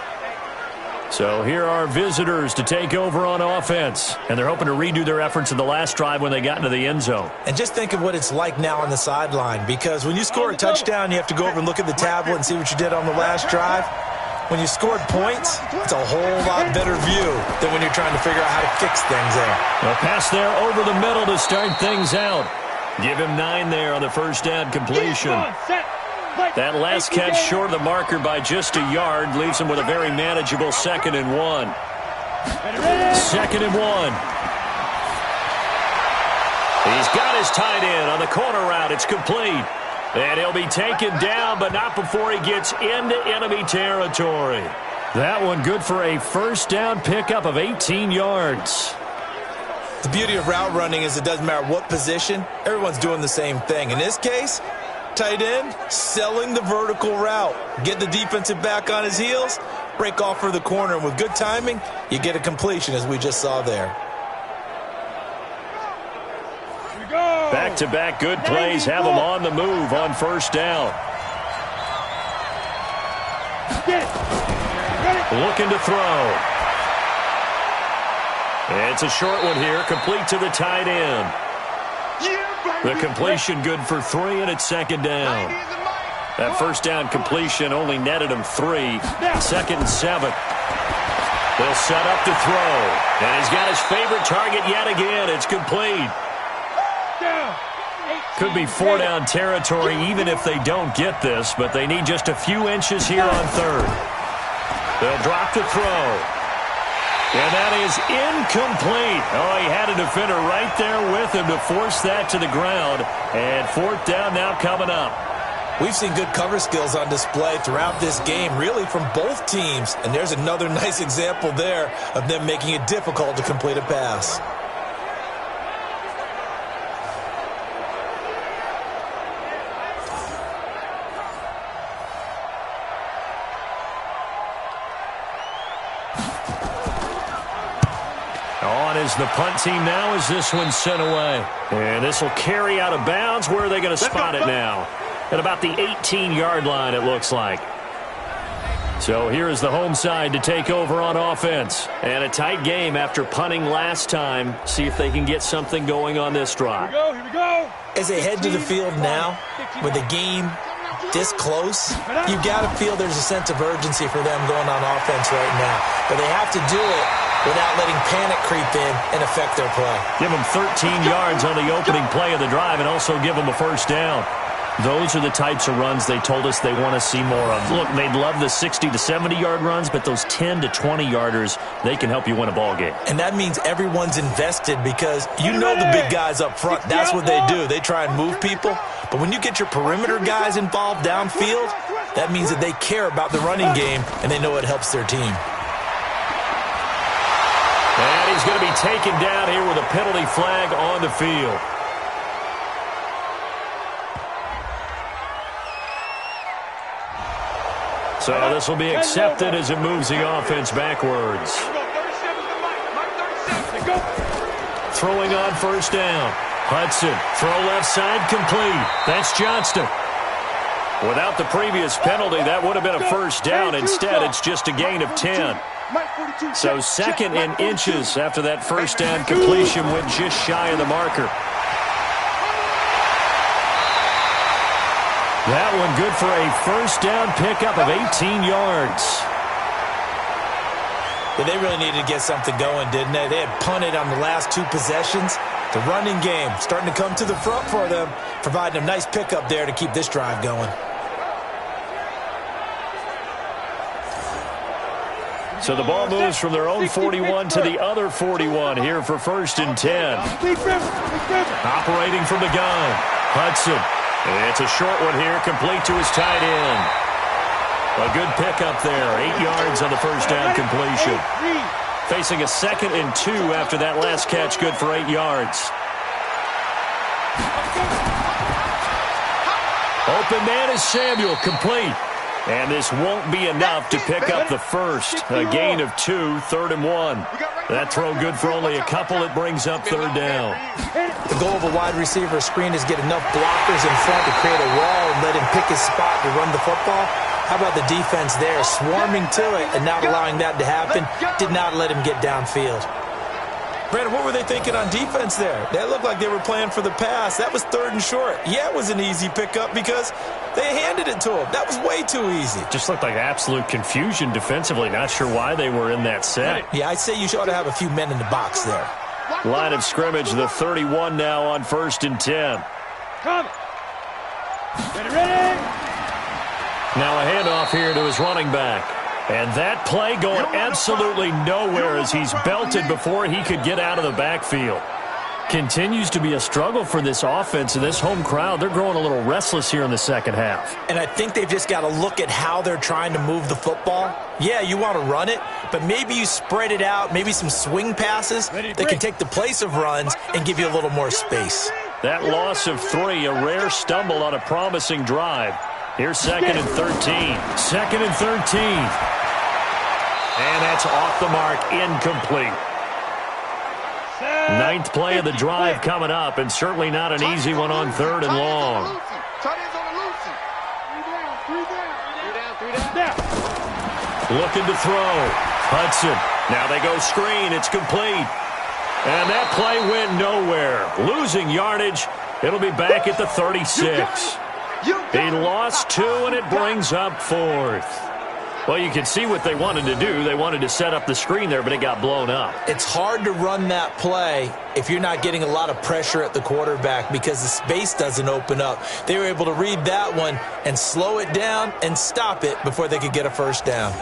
So here are visitors to take over on offense. And they're hoping to redo their efforts in the last drive when they got into the end zone. And just think of what it's like now on the sideline, because when you score a touchdown, you have to go over and look at the tablet and see what you did on the last drive. When you scored points, it's a whole lot better view than when you're trying to figure out how to fix things there. A pass there over the middle to start things out. Give him 9 there on the first down completion. That last catch short of the marker by just a yard leaves him with a very manageable 2nd and 1. 2nd and 1. He's got his tight end on the corner route. It's complete. And he'll be taken down, but not before he gets into enemy territory. That one good for a first down pickup of 18 yards. The beauty of route running is it doesn't matter what position. Everyone's doing the same thing. In this case, tight end selling the vertical route. Get the defensive back on his heels, break off for the corner, and with good timing, you get a completion as we just saw there. Back-to-back good plays have him on the move on first down. Looking to throw. It's a short one here, complete to the tight end. The completion good for 3, and it's 2nd down. That first down completion only netted him 3. 2nd and 7. They'll set up to throw. And he's got his favorite target yet again. It's complete. Could be 4-down territory even if they don't get this, but they need just a few inches here on 3rd. They'll drop to throw. And that is incomplete. Oh, he had a defender right there with him to force that to the ground. And 4th down now coming up. We've seen good cover skills on display throughout this game, really from both teams. And there's another nice example there of them making it difficult to complete a pass. Is the punt team now as this one's sent away. And this will carry out of bounds. Where are they going to spot it now? At about the 18-yard line, it looks like. So here is the home side to take over on offense. And a tight game after punting last time. See if they can get something going on this drive. Here we go. As they head to the field now, with the game this close, you've got to feel there's a sense of urgency for them going on offense right now. But they have to do it without letting panic creep in and affect their play. Give them 13 yards on the opening play of the drive and also give them a first down. Those are the types of runs they told us they want to see more of. Look, they'd love the 60 to 70-yard runs, but those 10 to 20-yarders, they can help you win a ball game. And that means everyone's invested because you know the big guys up front. That's what they do. They try and move people. But when you get your perimeter guys involved downfield, that means that they care about the running game and they know it helps their team. And he's going to be taken down here with a penalty flag on the field. So this will be accepted as it moves the offense backwards. Throwing on first down. Hudson, throw left side, complete. That's Johnston. Without the previous penalty, that would have been a first down. Instead, it's just a gain of 10. So 2nd and inches after that first down completion went just shy of the marker. That one good for a first down pickup of 18 yards. Yeah, they really needed to get something going, didn't they? They had punted on the last 2 possessions. The running game starting to come to the front for them, providing a nice pickup there to keep this drive going. So the ball moves from their own 41 to the other 41 here for 1st and 10. Operating from the gun, Hudson. It's a short one here, complete to his tight end. A good pickup there, 8 yards on the first down completion. Facing a 2nd and 2 after that last catch, good for 8 yards. Open man is Samuel, complete. And this won't be enough to pick up the first. A gain of 2, 3rd and 1. That throw good for only a couple. It brings up 3rd down. The goal of a wide receiver screen is get enough blockers in front to create a wall and let him pick his spot to run the football. How about the defense there, swarming to it and not allowing that to happen? Did not let him get downfield. Brandon, what were they thinking on defense there? They looked like they were playing for the pass. That was 3rd and short. Yeah, it was an easy pickup because they handed it to him. That was way too easy. Just looked like absolute confusion defensively. Not sure why they were in that set. Yeah, I'd say you ought to have a few men in the box there. Line of scrimmage, the 31 now on 1st and 10. Come. Ready. Now a handoff here to his running back. And that play going absolutely nowhere as he's belted before he could get out of the backfield. Continues to be a struggle for this offense and this home crowd. They're growing a little restless here in the second half. And I think they've just got to look at how they're trying to move the football. Yeah, you want to run it, but maybe you spread it out, maybe some swing passes that can take the place of runs and give you a little more space. That loss of 3, a rare stumble on a promising drive. Here's 2nd and 13. 2nd and 13. And that's off the mark, incomplete. 9th play of the drive coming up, and certainly not an easy one on 3rd and long. Looking to throw. Hudson. Now they go screen. It's complete. And that play went nowhere. Losing yardage. It'll be back at the 36. He lost 2, and it brings up 4th. Well, you can see what they wanted to do. They wanted to set up the screen there, but it got blown up. It's hard to run that play if you're not getting a lot of pressure at the quarterback because the space doesn't open up. They were able to read that one and slow it down and stop it before they could get a first down.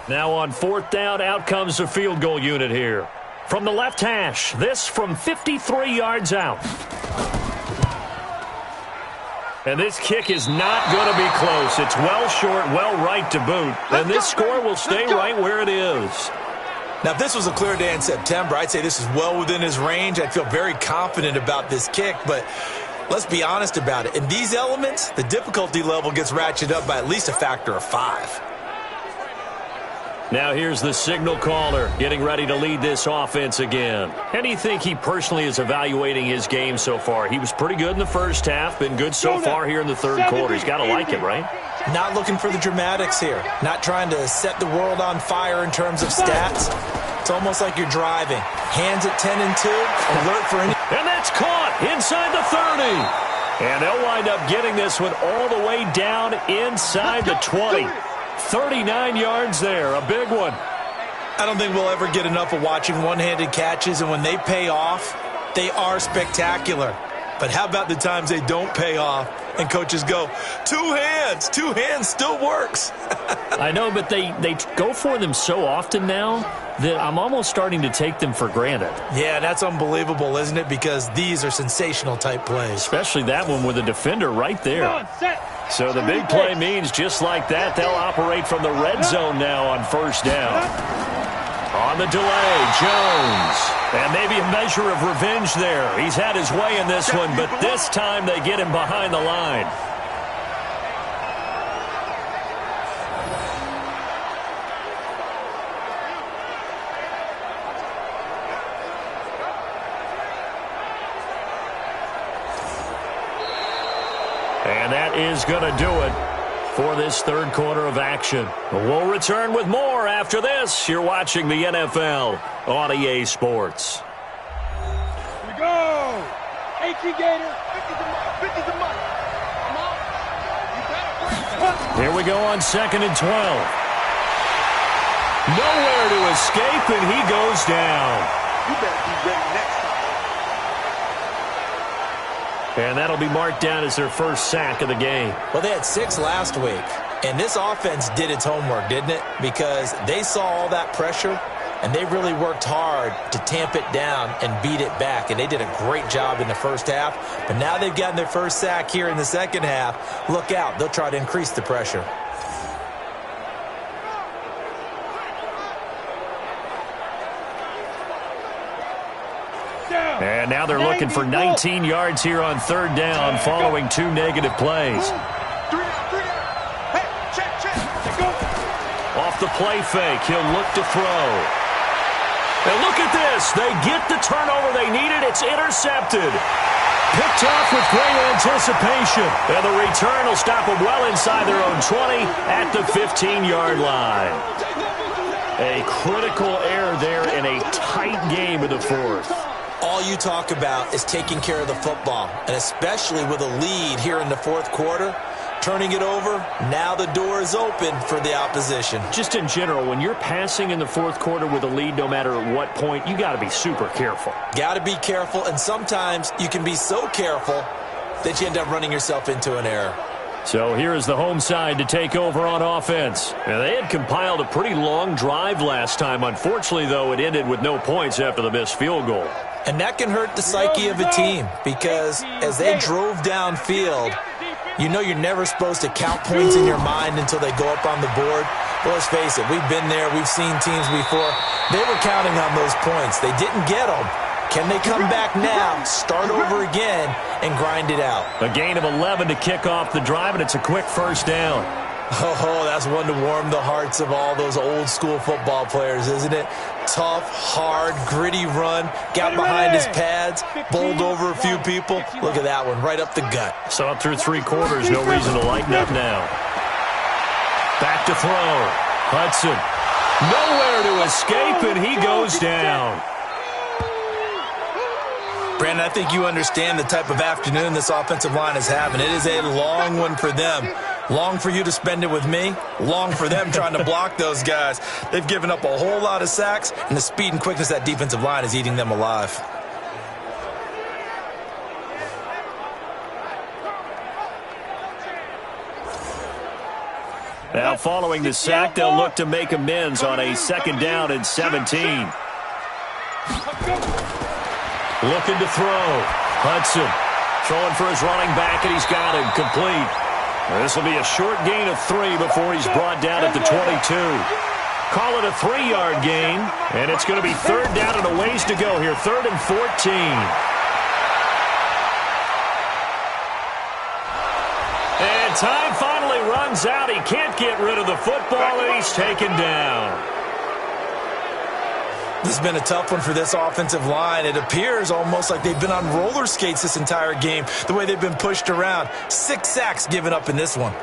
Now on 4th down, out comes the field goal unit here. From the left hash, this from 53 yards out. And this kick is not going to be close. It's well short, well right to boot. And this score will stay right where it is. Now, if this was a clear day in September, I'd say this is well within his range. I'd feel very confident about this kick, but let's be honest about it. In these elements, the difficulty level gets ratcheted up by at least a factor of 5. Now here's the signal caller getting ready to lead this offense again. How do you think he personally is evaluating his game so far? He was pretty good in the first half, been good so far here in the 3rd quarter. He's got to like it, right? Not looking for the dramatics here. Not trying to set the world on fire in terms of stats. It's almost like you're driving. Hands at 10 and 2, alert for any... And that's caught inside the 30. And they'll wind up getting this one all the way down inside the 20. 39 yards there, a big one. I don't think we'll ever get enough of watching one-handed catches, and when they pay off, they are spectacular. But how about the times they don't pay off and coaches go, 2 hands still works. I know, but they go for them so often now that I'm almost starting to take them for granted. Yeah, that's unbelievable, isn't it? Because these are sensational type plays. Especially that one with a defender right there. So the big play means just like that, they'll operate from the red zone now on 1st down. On the delay, Jones. And maybe a measure of revenge there. He's had his way in this one, but this time they get him behind the line. And that is going to do it for this 3rd quarter of action. We'll return with more after this. You're watching the NFL on EA Sports. Here we go. 18 Gator. 50's the money. Come on. You better. Here we go on 2nd and 12. Nowhere to escape, and he goes down. You better be ready next time. And that'll be marked down as their first sack of the game. Well, they had 6 last week, and this offense did its homework, didn't it? Because they saw all that pressure, and they really worked hard to tamp it down and beat it back. And they did a great job in the first half, but now they've gotten their first sack here in the second half. Look out. They'll try to increase the pressure. And now they're looking for 19 yards here on 3rd down following 2 negative plays. Hey, check. Off the play fake, he'll look to throw. And look at this. They get the turnover they needed. It's intercepted. Picked off with great anticipation. And the return will stop them well inside their own 20 at the 15-yard line. A critical error there in a tight game in the fourth. All you talk about is taking care of the football, and especially with a lead here in the fourth quarter. Turning it over, now the door is open for the opposition. Just in general, when you're passing in the fourth quarter with a lead, no matter at what point, you got to be super careful. Got to be careful, and sometimes you can be so careful that you end up running yourself into an error. So here is the home side to take over on offense. Now, they had compiled a pretty long drive last time. Unfortunately, though, it ended with no points after the missed field goal. And that can hurt the psyche of a team because as they drove downfield, you know you're never supposed to count points in your mind until they go up on the board. But let's face it, we've been there. We've seen teams before. They were counting on those points. They didn't get them. Can they come back now, start over again, and grind it out? A gain of 11 to kick off the drive, and it's a quick first down. Oh, that's one to warm the hearts of all those old-school football players, isn't it? Tough, hard, gritty run, got behind his pads, bowled over a few people. Look at that one, right up the gut. So up through 3 quarters, no reason to lighten up now. Back to throw. Hudson. Nowhere to escape, and he goes down. Brandon, I think you understand the type of afternoon this offensive line is having. It is a long one for them. Long for you to spend it with me. Long for them trying to block those guys. They've given up a whole lot of sacks, and the speed and quickness of that defensive line is eating them alive. Now following the sack, they'll look to make amends on a 2nd down and 17. Looking to throw. Hudson throwing for his running back, and he's got him complete. This will be a short gain of 3 before he's brought down at the 22. Call it a 3-yard gain, and it's going to be 3rd down and a ways to go here. 3rd and 14. And time finally runs out. He can't get rid of the football, and he's taken down. This has been a tough one for this offensive line. It appears almost like they've been on roller skates this entire game, the way they've been pushed around. 6 sacks given up in this one.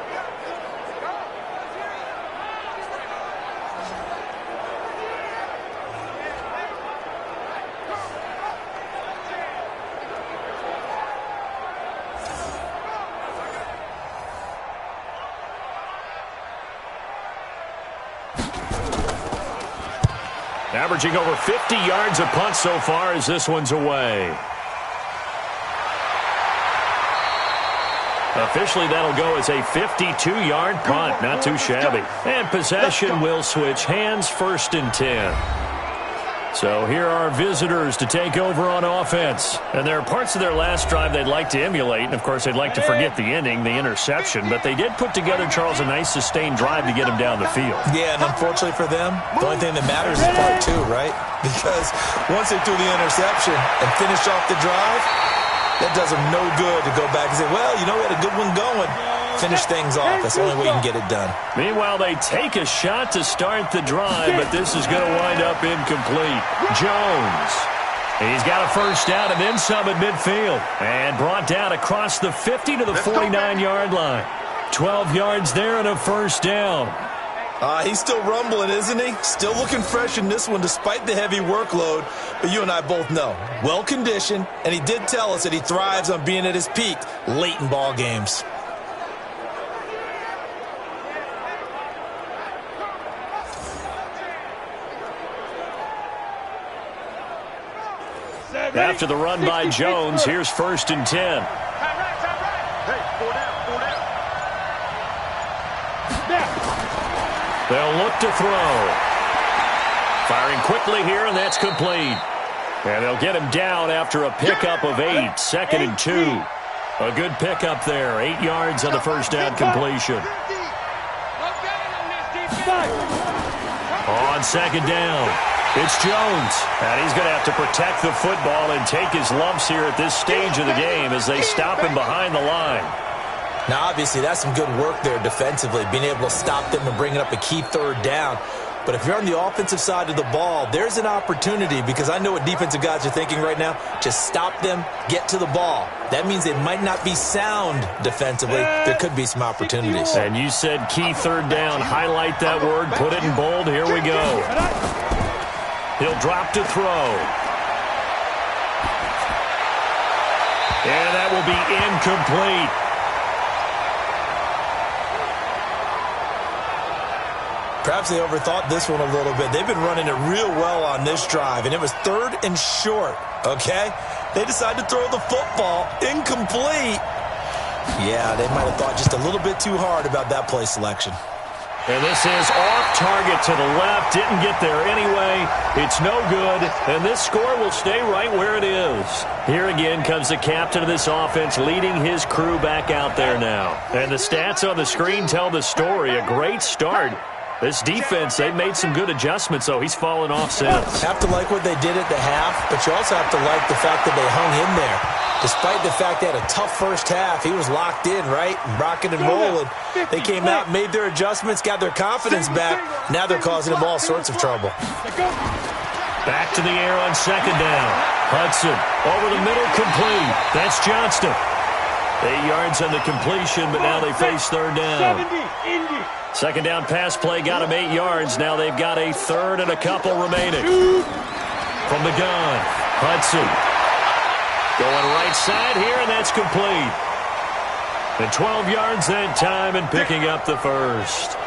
Averaging over 50 yards a punt so far as this one's away. Officially, that'll go as a 52-yard punt. Not too shabby. And possession will switch hands, 1st and 10. So here are visitors to take over on offense. And there are parts of their last drive they'd like to emulate. And, of course, they'd like to forget the ending, the interception. But they did put together, Charles, a nice sustained drive to get him down the field. Yeah, and unfortunately for them, the only thing that matters is part 2, right? Because once they threw the interception and finished off the drive, that does them no good to go back and say, well, you know, we had a good one going. Finish things off. That's the only way you can get it done. Meanwhile, they take a shot to start the drive, but this is going to wind up incomplete. Jones. He's got a 1st down and then some at midfield. And brought down across the 50 to the 49-yard line. 12 yards there and a 1st down. He's still rumbling, isn't he? Still looking fresh in this one despite the heavy workload. But you and I both know, well-conditioned, and he did tell us that he thrives on being at his peak late in ball games. After the run by Jones, here's 1st and 10. Hey, 4 down. They'll look to throw. Firing quickly here, and that's complete. And they'll get him down after a pickup of 8, 2nd and 2. A good pickup there, 8 yards on the 1st down completion. On 2nd down, it's Jones. And he's going to have to protect the football and take his lumps here at this stage of the game as they stop him behind the line. Now, obviously, that's some good work there defensively, being able to stop them and bringing up a key 3rd down. But if you're on the offensive side of the ball, there's an opportunity, because I know what defensive guys are thinking right now. Just stop them, get to the ball. That means they might not be sound defensively. There could be some opportunities. And you said key third down. Highlight that word. Put it in bold. Here we go. He'll drop to throw. And that will be incomplete. Perhaps they overthought this one a little bit. They've been running it real well on this drive, and it was 3rd and short, okay? They decided to throw the football incomplete. Yeah, they might have thought just a little bit too hard about that play selection. And this is off target to the left. Didn't get there anyway. It's no good. And this score will stay right where it is. Here again comes the captain of this offense leading his crew back out there now. And the stats on the screen tell the story. A great start. This defense, they've made some good adjustments, so he's fallen off since. Have to like what they did at the half, but you also have to like the fact that they hung in there. Despite the fact they had a tough first half, he was locked in, right? Rocking and rolling. They came out, made their adjustments, got their confidence back. Now they're causing them all sorts of trouble. Back to the air on second down. Hudson over the middle, complete. That's Johnston. 8 yards on the completion, but now they face third down. Second down pass play got them 8 yards. Now they've got a third and a couple remaining. From the gun, Hudson. Going right side here, and that's complete. And 12 yards that time and picking up the first.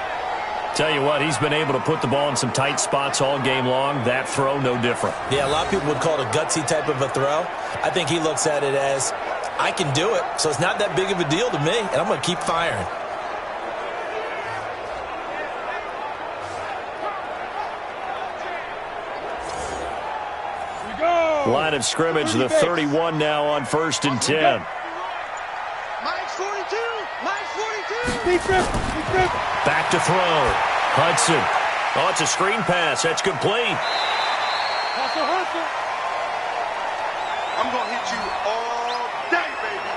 Tell you what, he's been able to put the ball in some tight spots all game long. That throw, no different. Yeah, a lot of people would call it a gutsy type of a throw. I think he looks at it as, I can do it, so it's not that big of a deal to me, and I'm going to keep firing. Line of scrimmage, the 31 now on 1st and 10. Mike's 42. Mike's 42. Back to throw. Hudson. Oh, it's a screen pass. That's complete. I'm going to hit you all day, baby.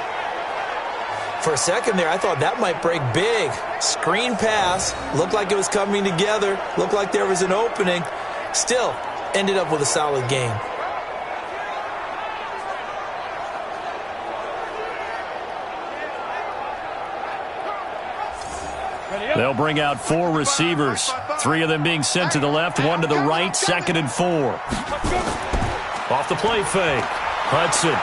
For a second there, I thought that might break big. Screen pass. Looked like it was coming together. Looked like there was an opening. Still, ended up with a solid game. They'll bring out 4 receivers. 3 of them being sent to the left, 1 to the right, 2nd and 4. Off the play fake. Hudson.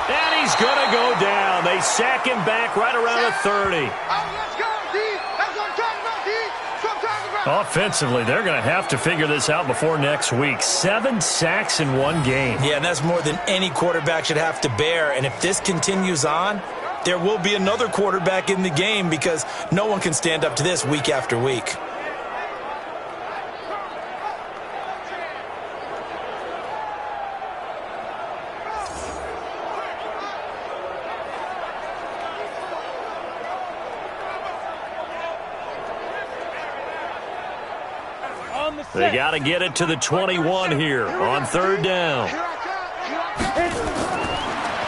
And he's going to go down. They sack him back right around the 30. Offensively, they're going to have to figure this out before next week. 7 sacks in 1 game. Yeah, and that's more than any quarterback should have to bear. And if this continues on, there will be another quarterback in the game, because no one can stand up to this week after week. They got to get it to the 21 here on 3rd down.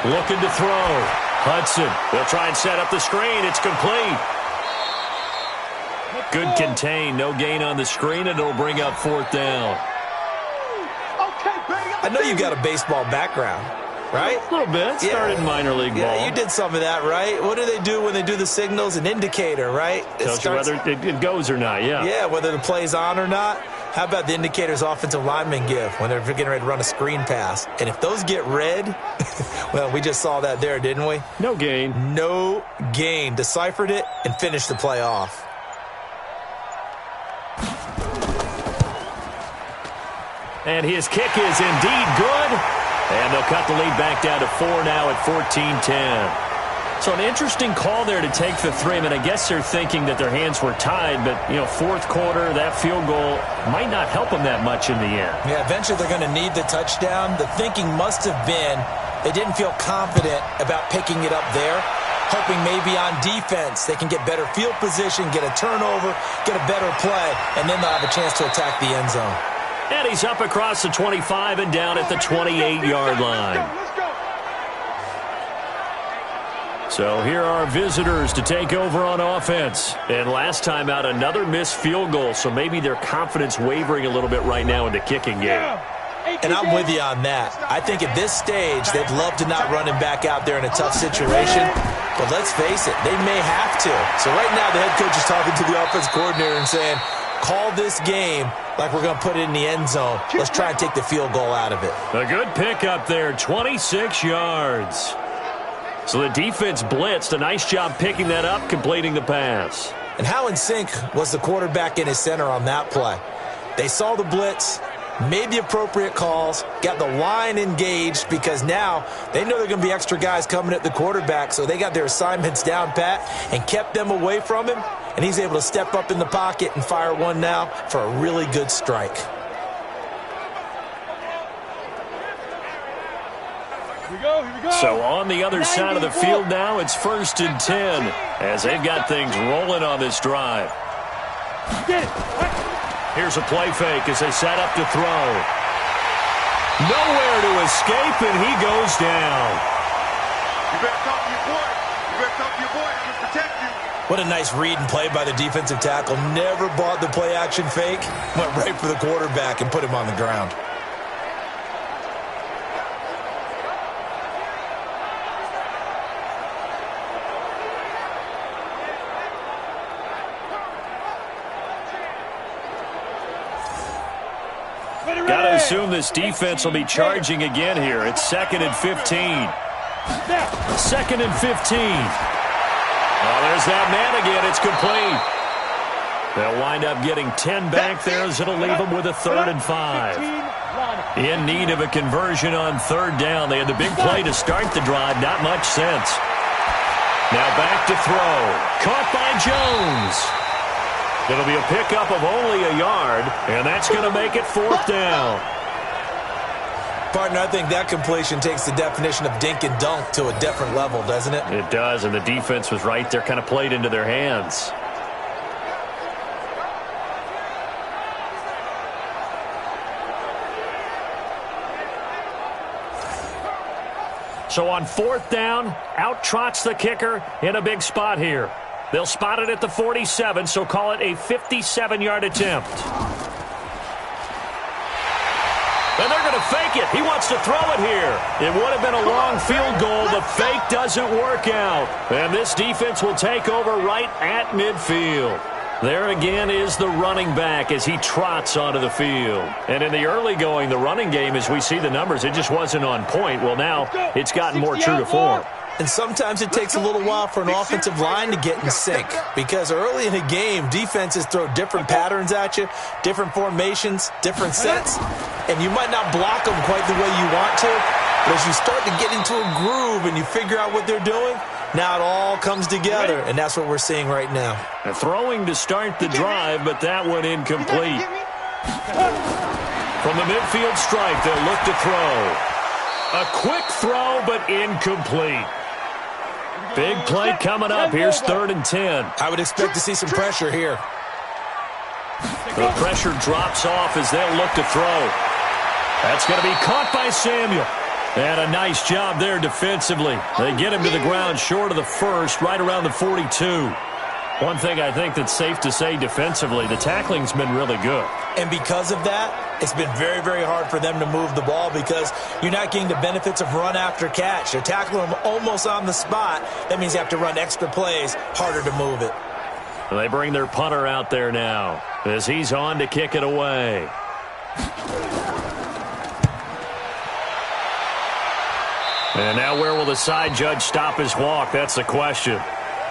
Looking to throw. Hudson, they'll try and set up the screen. It's complete. Good contain. No gain on the screen, and it'll bring up 4th down. I know you've got a baseball background, right? A little bit. Started in minor league ball. Yeah, you did some of that, right? What do they do when they do the signals? An indicator, right? Tells you whether it goes or not, yeah. Yeah, whether the play's on or not. How about the indicators offensive linemen give when they're getting ready to run a screen pass? And if those get red, well, we just saw that there, didn't we? No gain. No gain. Deciphered it and finished the play off. And his kick is indeed good. And they'll cut the lead back down to 4 now at 14-10. So an interesting call there to take the 3. I mean, I guess they're thinking that their hands were tied, but, 4th quarter, that field goal might not help them that much in the end. Yeah, eventually they're going to need the touchdown. The thinking must have been they didn't feel confident about picking it up there, hoping maybe on defense they can get better field position, get a turnover, get a better play, and then they'll have a chance to attack the end zone. And he's up across the 25 and down at the 28-yard line. So here are visitors to take over on offense. And last time out, another missed field goal, so maybe their confidence wavering a little bit right now in the kicking game. And I'm with you on that. I think at this stage, they'd love to not run him back out there in a tough situation. But let's face it, they may have to. So right now, the head coach is talking to the offense coordinator and saying, call this game like we're going to put it in the end zone. Let's try and take the field goal out of it. A good pickup there, 26 yards. So the defense blitzed. A nice job picking that up, completing the pass. And how in sync was the quarterback in his center on that play? They saw the blitz, made the appropriate calls, got the line engaged because now they know there are going to be extra guys coming at the quarterback, so they got their assignments down pat and kept them away from him, and he's able to step up in the pocket and fire one now for a really good strike. Here we go. So on the other side of the field now, it's 1st and 10 as they've got things rolling on this drive. Get it. Here's a play fake as they set up to throw. Nowhere to escape, and he goes down. You better talk to your boy. You better talk to your boy. I'm going to protect you. What a nice read and play by the defensive tackle. Never bought the play-action fake. Went right for the quarterback and put him on the ground. Got to assume this defense will be charging again here. It's 2nd and 15. 2nd and 15. Oh, there's that man again. It's complete. They'll wind up getting 10 back there as it'll leave them with a 3rd and 5. In need of a conversion on 3rd down. They had the big play to start the drive. Not much sense. Now back to throw. Caught by Jones. It'll be a pickup of only a yard, and that's going to make it 4th down. Partner, I think that completion takes the definition of dink and dunk to a different level, doesn't it? It does, and the defense was right there, kind of played into their hands. So on 4th down, out trots the kicker in a big spot here. They'll spot it at the 47, so call it a 57-yard attempt. And they're going to fake it. He wants to throw it here. It would have been a long field goal. The fake doesn't work out. And this defense will take over right at midfield. There again is the running back as he trots onto the field. And in the early going, the running game, as we see the numbers, it just wasn't on point. Well, now it's gotten more true to form. And sometimes it takes a little while for an offensive line to get in sync because early in a game, defenses throw different patterns at you, different formations, different sets, and you might not block them quite the way you want to, but as you start to get into a groove and you figure out what they're doing, now it all comes together, and that's what we're seeing right now. Throwing to start the drive, but that one incomplete. From the midfield strike, they'll look to throw. A quick throw, but incomplete. Big play coming up. Here's 3rd and 10. I would expect to see some pressure here. The pressure drops off as they'll look to throw. That's going to be caught by Samuel. And a nice job there defensively. They get him to the ground short of the 1st, right around the 42. One thing I think that's safe to say defensively, the tackling's been really good. And because of that, it's been very, very hard for them to move the ball because you're not getting the benefits of run after catch. They're tackling them almost on the spot. That means you have to run extra plays, harder to move it. They bring their punter out there now as he's on to kick it away. And now where will the side judge stop his walk? That's the question.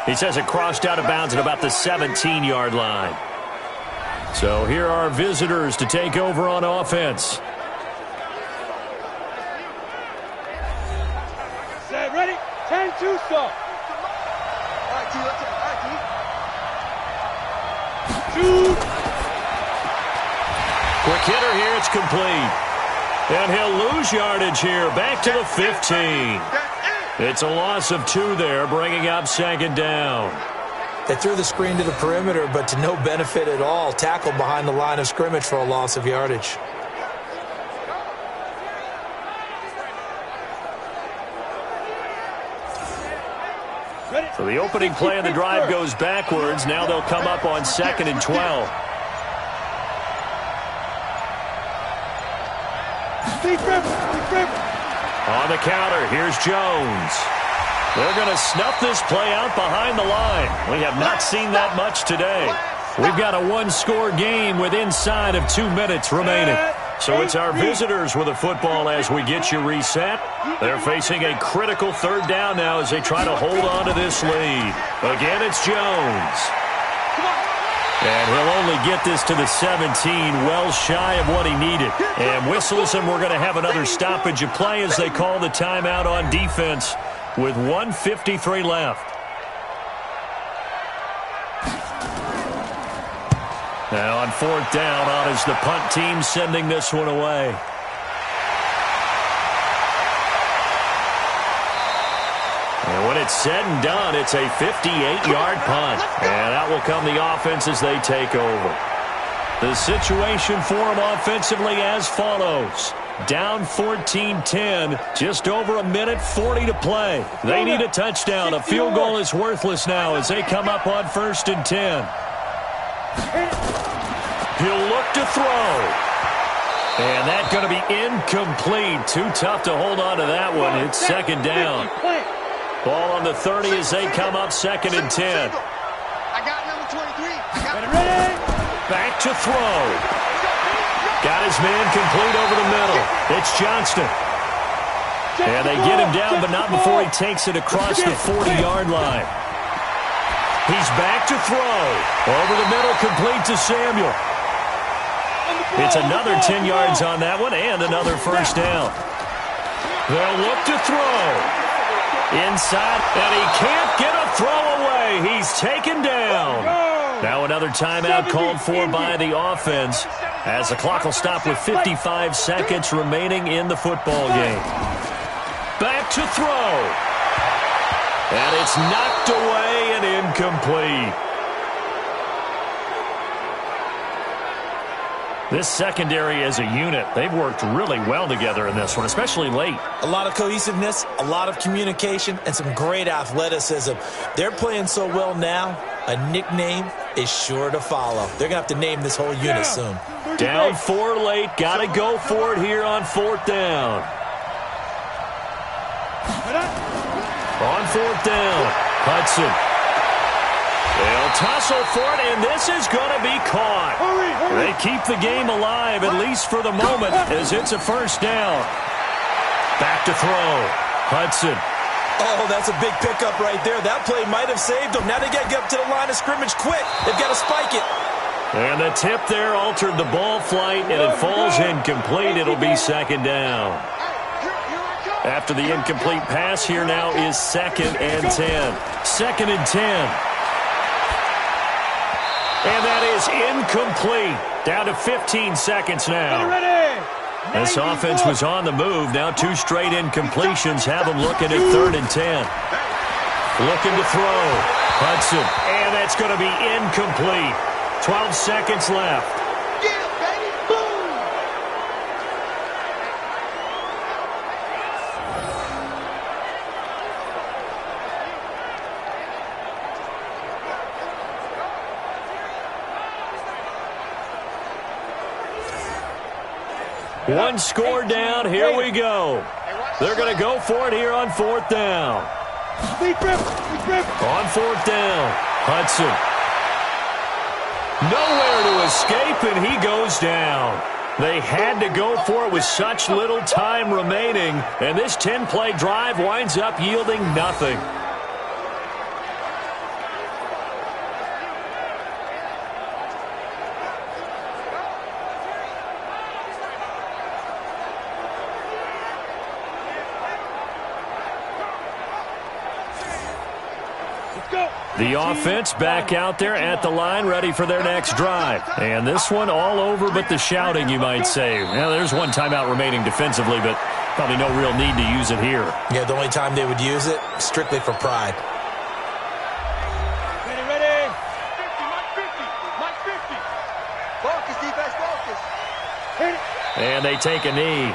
He says it crossed out of bounds at about the 17-yard line. So here are visitors to take over on offense. Set, ready? 10-2 stop. All right, T. Let's all right, T. Shoot. Quick hitter here. It's complete. And he'll lose yardage here. Back to the 15. It's a loss of 2 there, bringing up 2nd down. They threw the screen to the perimeter, but to no benefit at all. Tackled behind the line of scrimmage for a loss of yardage. So the opening play of the drive goes backwards. Now they'll come up on 2nd and 12. On the counter, here's Jones. They're going to snuff this play out behind the line. We have not seen that much today. We've got a one-score game with inside of 2 minutes remaining. So it's our visitors with the football as we get you reset. They're facing a critical 3rd down now as they try to hold on to this lead. Again, it's Jones. And he'll only get this to the 17, well shy of what he needed. And whistles, and we're going to have another stoppage of play as they call the timeout on defense with 1:53 left. Now on 4th down, on is the punt team sending this one away. And when it's said and done, it's a 58-yard punt. And out will come the offense as they take over. The situation for them offensively as follows. Down 14-10, just over 1:40 to play. They need a touchdown. A field goal is worthless now as they come up on 1st and 10. He'll look to throw. And that's going to be incomplete. Too tough to hold on to that one. It's 2nd down. Ball on the 30 as they come up 2nd and 10. I got number 23. Back to throw. Got his man complete over the middle. It's Johnston. And they get him down, but not before he takes it across the 40-yard line. He's back to throw. Over the middle, complete to Samuel. It's another 10 yards on that one and another 1st down. They'll look to throw. Inside, and he can't get a throw away. He's taken down. Now another timeout called for by the offense as the clock will stop with 55 seconds remaining in the football game. Back to throw. And it's knocked away and incomplete. This secondary as a unit, they've worked really well together in this one, especially late. A lot of cohesiveness, a lot of communication, and some great athleticism. They're playing so well now, a nickname is sure to follow. They're going to have to name this whole unit soon. Down 4 late, got to go for it here on 4th down. On 4th down, Hudson. They'll tussle for it, and this is going to be caught. They keep the game alive, at least for the moment, as it's a 1st down. Back to throw. Hudson. Oh, that's a big pickup right there. That play might have saved them. Now they got to get up to the line of scrimmage quick. They've got to spike it. And the tip there altered the ball flight, and it falls incomplete. It'll be 2nd down. After the incomplete pass, here now is 2nd and 10. 2nd and 10. And that is incomplete. Down to 15 seconds now. This offense was on the move. Now 2 straight incompletions have them looking at 3rd and 10. Looking to throw. Hudson. And that's going to be incomplete. 12 seconds left. Get it, baby. Boom. One score down. Here we go. They're going to go for it here on 4th down. On 4th down, Hudson. Nowhere to escape, and he goes down. They had to go for it with such little time remaining, and this 10-play drive winds up yielding nothing. The offense back out there at the line, ready for their next drive. And this one all over but the shouting, you might say. Now, there's one timeout remaining defensively, but probably no real need to use it here. Yeah, the only time they would use it, strictly for pride. Ready. 50, Mike 50. Focus, defense, focus. And they take a knee.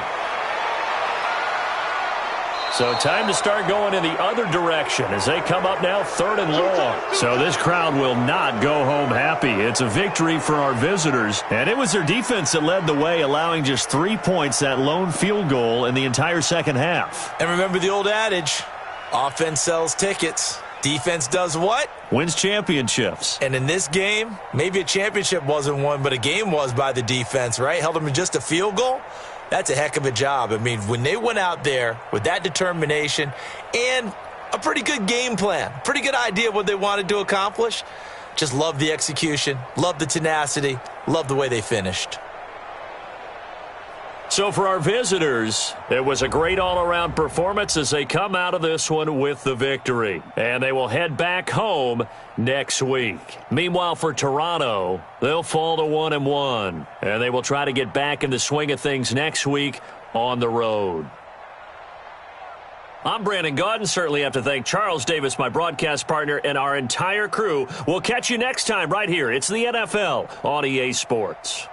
So time to start going in the other direction as they come up now 3rd and long. So this crowd will not go home happy. It's a victory for our visitors. And it was their defense that led the way, allowing just 3 points, that lone field goal in the entire second half. And remember the old adage, offense sells tickets. Defense does what? Wins championships. And in this game, maybe a championship wasn't won, but a game was by the defense, right? Held them to just a field goal. That's a heck of a job. I mean, when they went out there with that determination and a pretty good game plan, pretty good idea of what they wanted to accomplish, just love the execution, love the tenacity, love the way they finished. So for our visitors, it was a great all-around performance as they come out of this one with the victory. And they will head back home next week. Meanwhile, for Toronto, they'll fall to 1-1. And they will try to get back in the swing of things next week on the road. I'm Brandon Gaudin. Certainly have to thank Charles Davis, my broadcast partner, and our entire crew. We'll catch you next time right here. It's the NFL on EA Sports.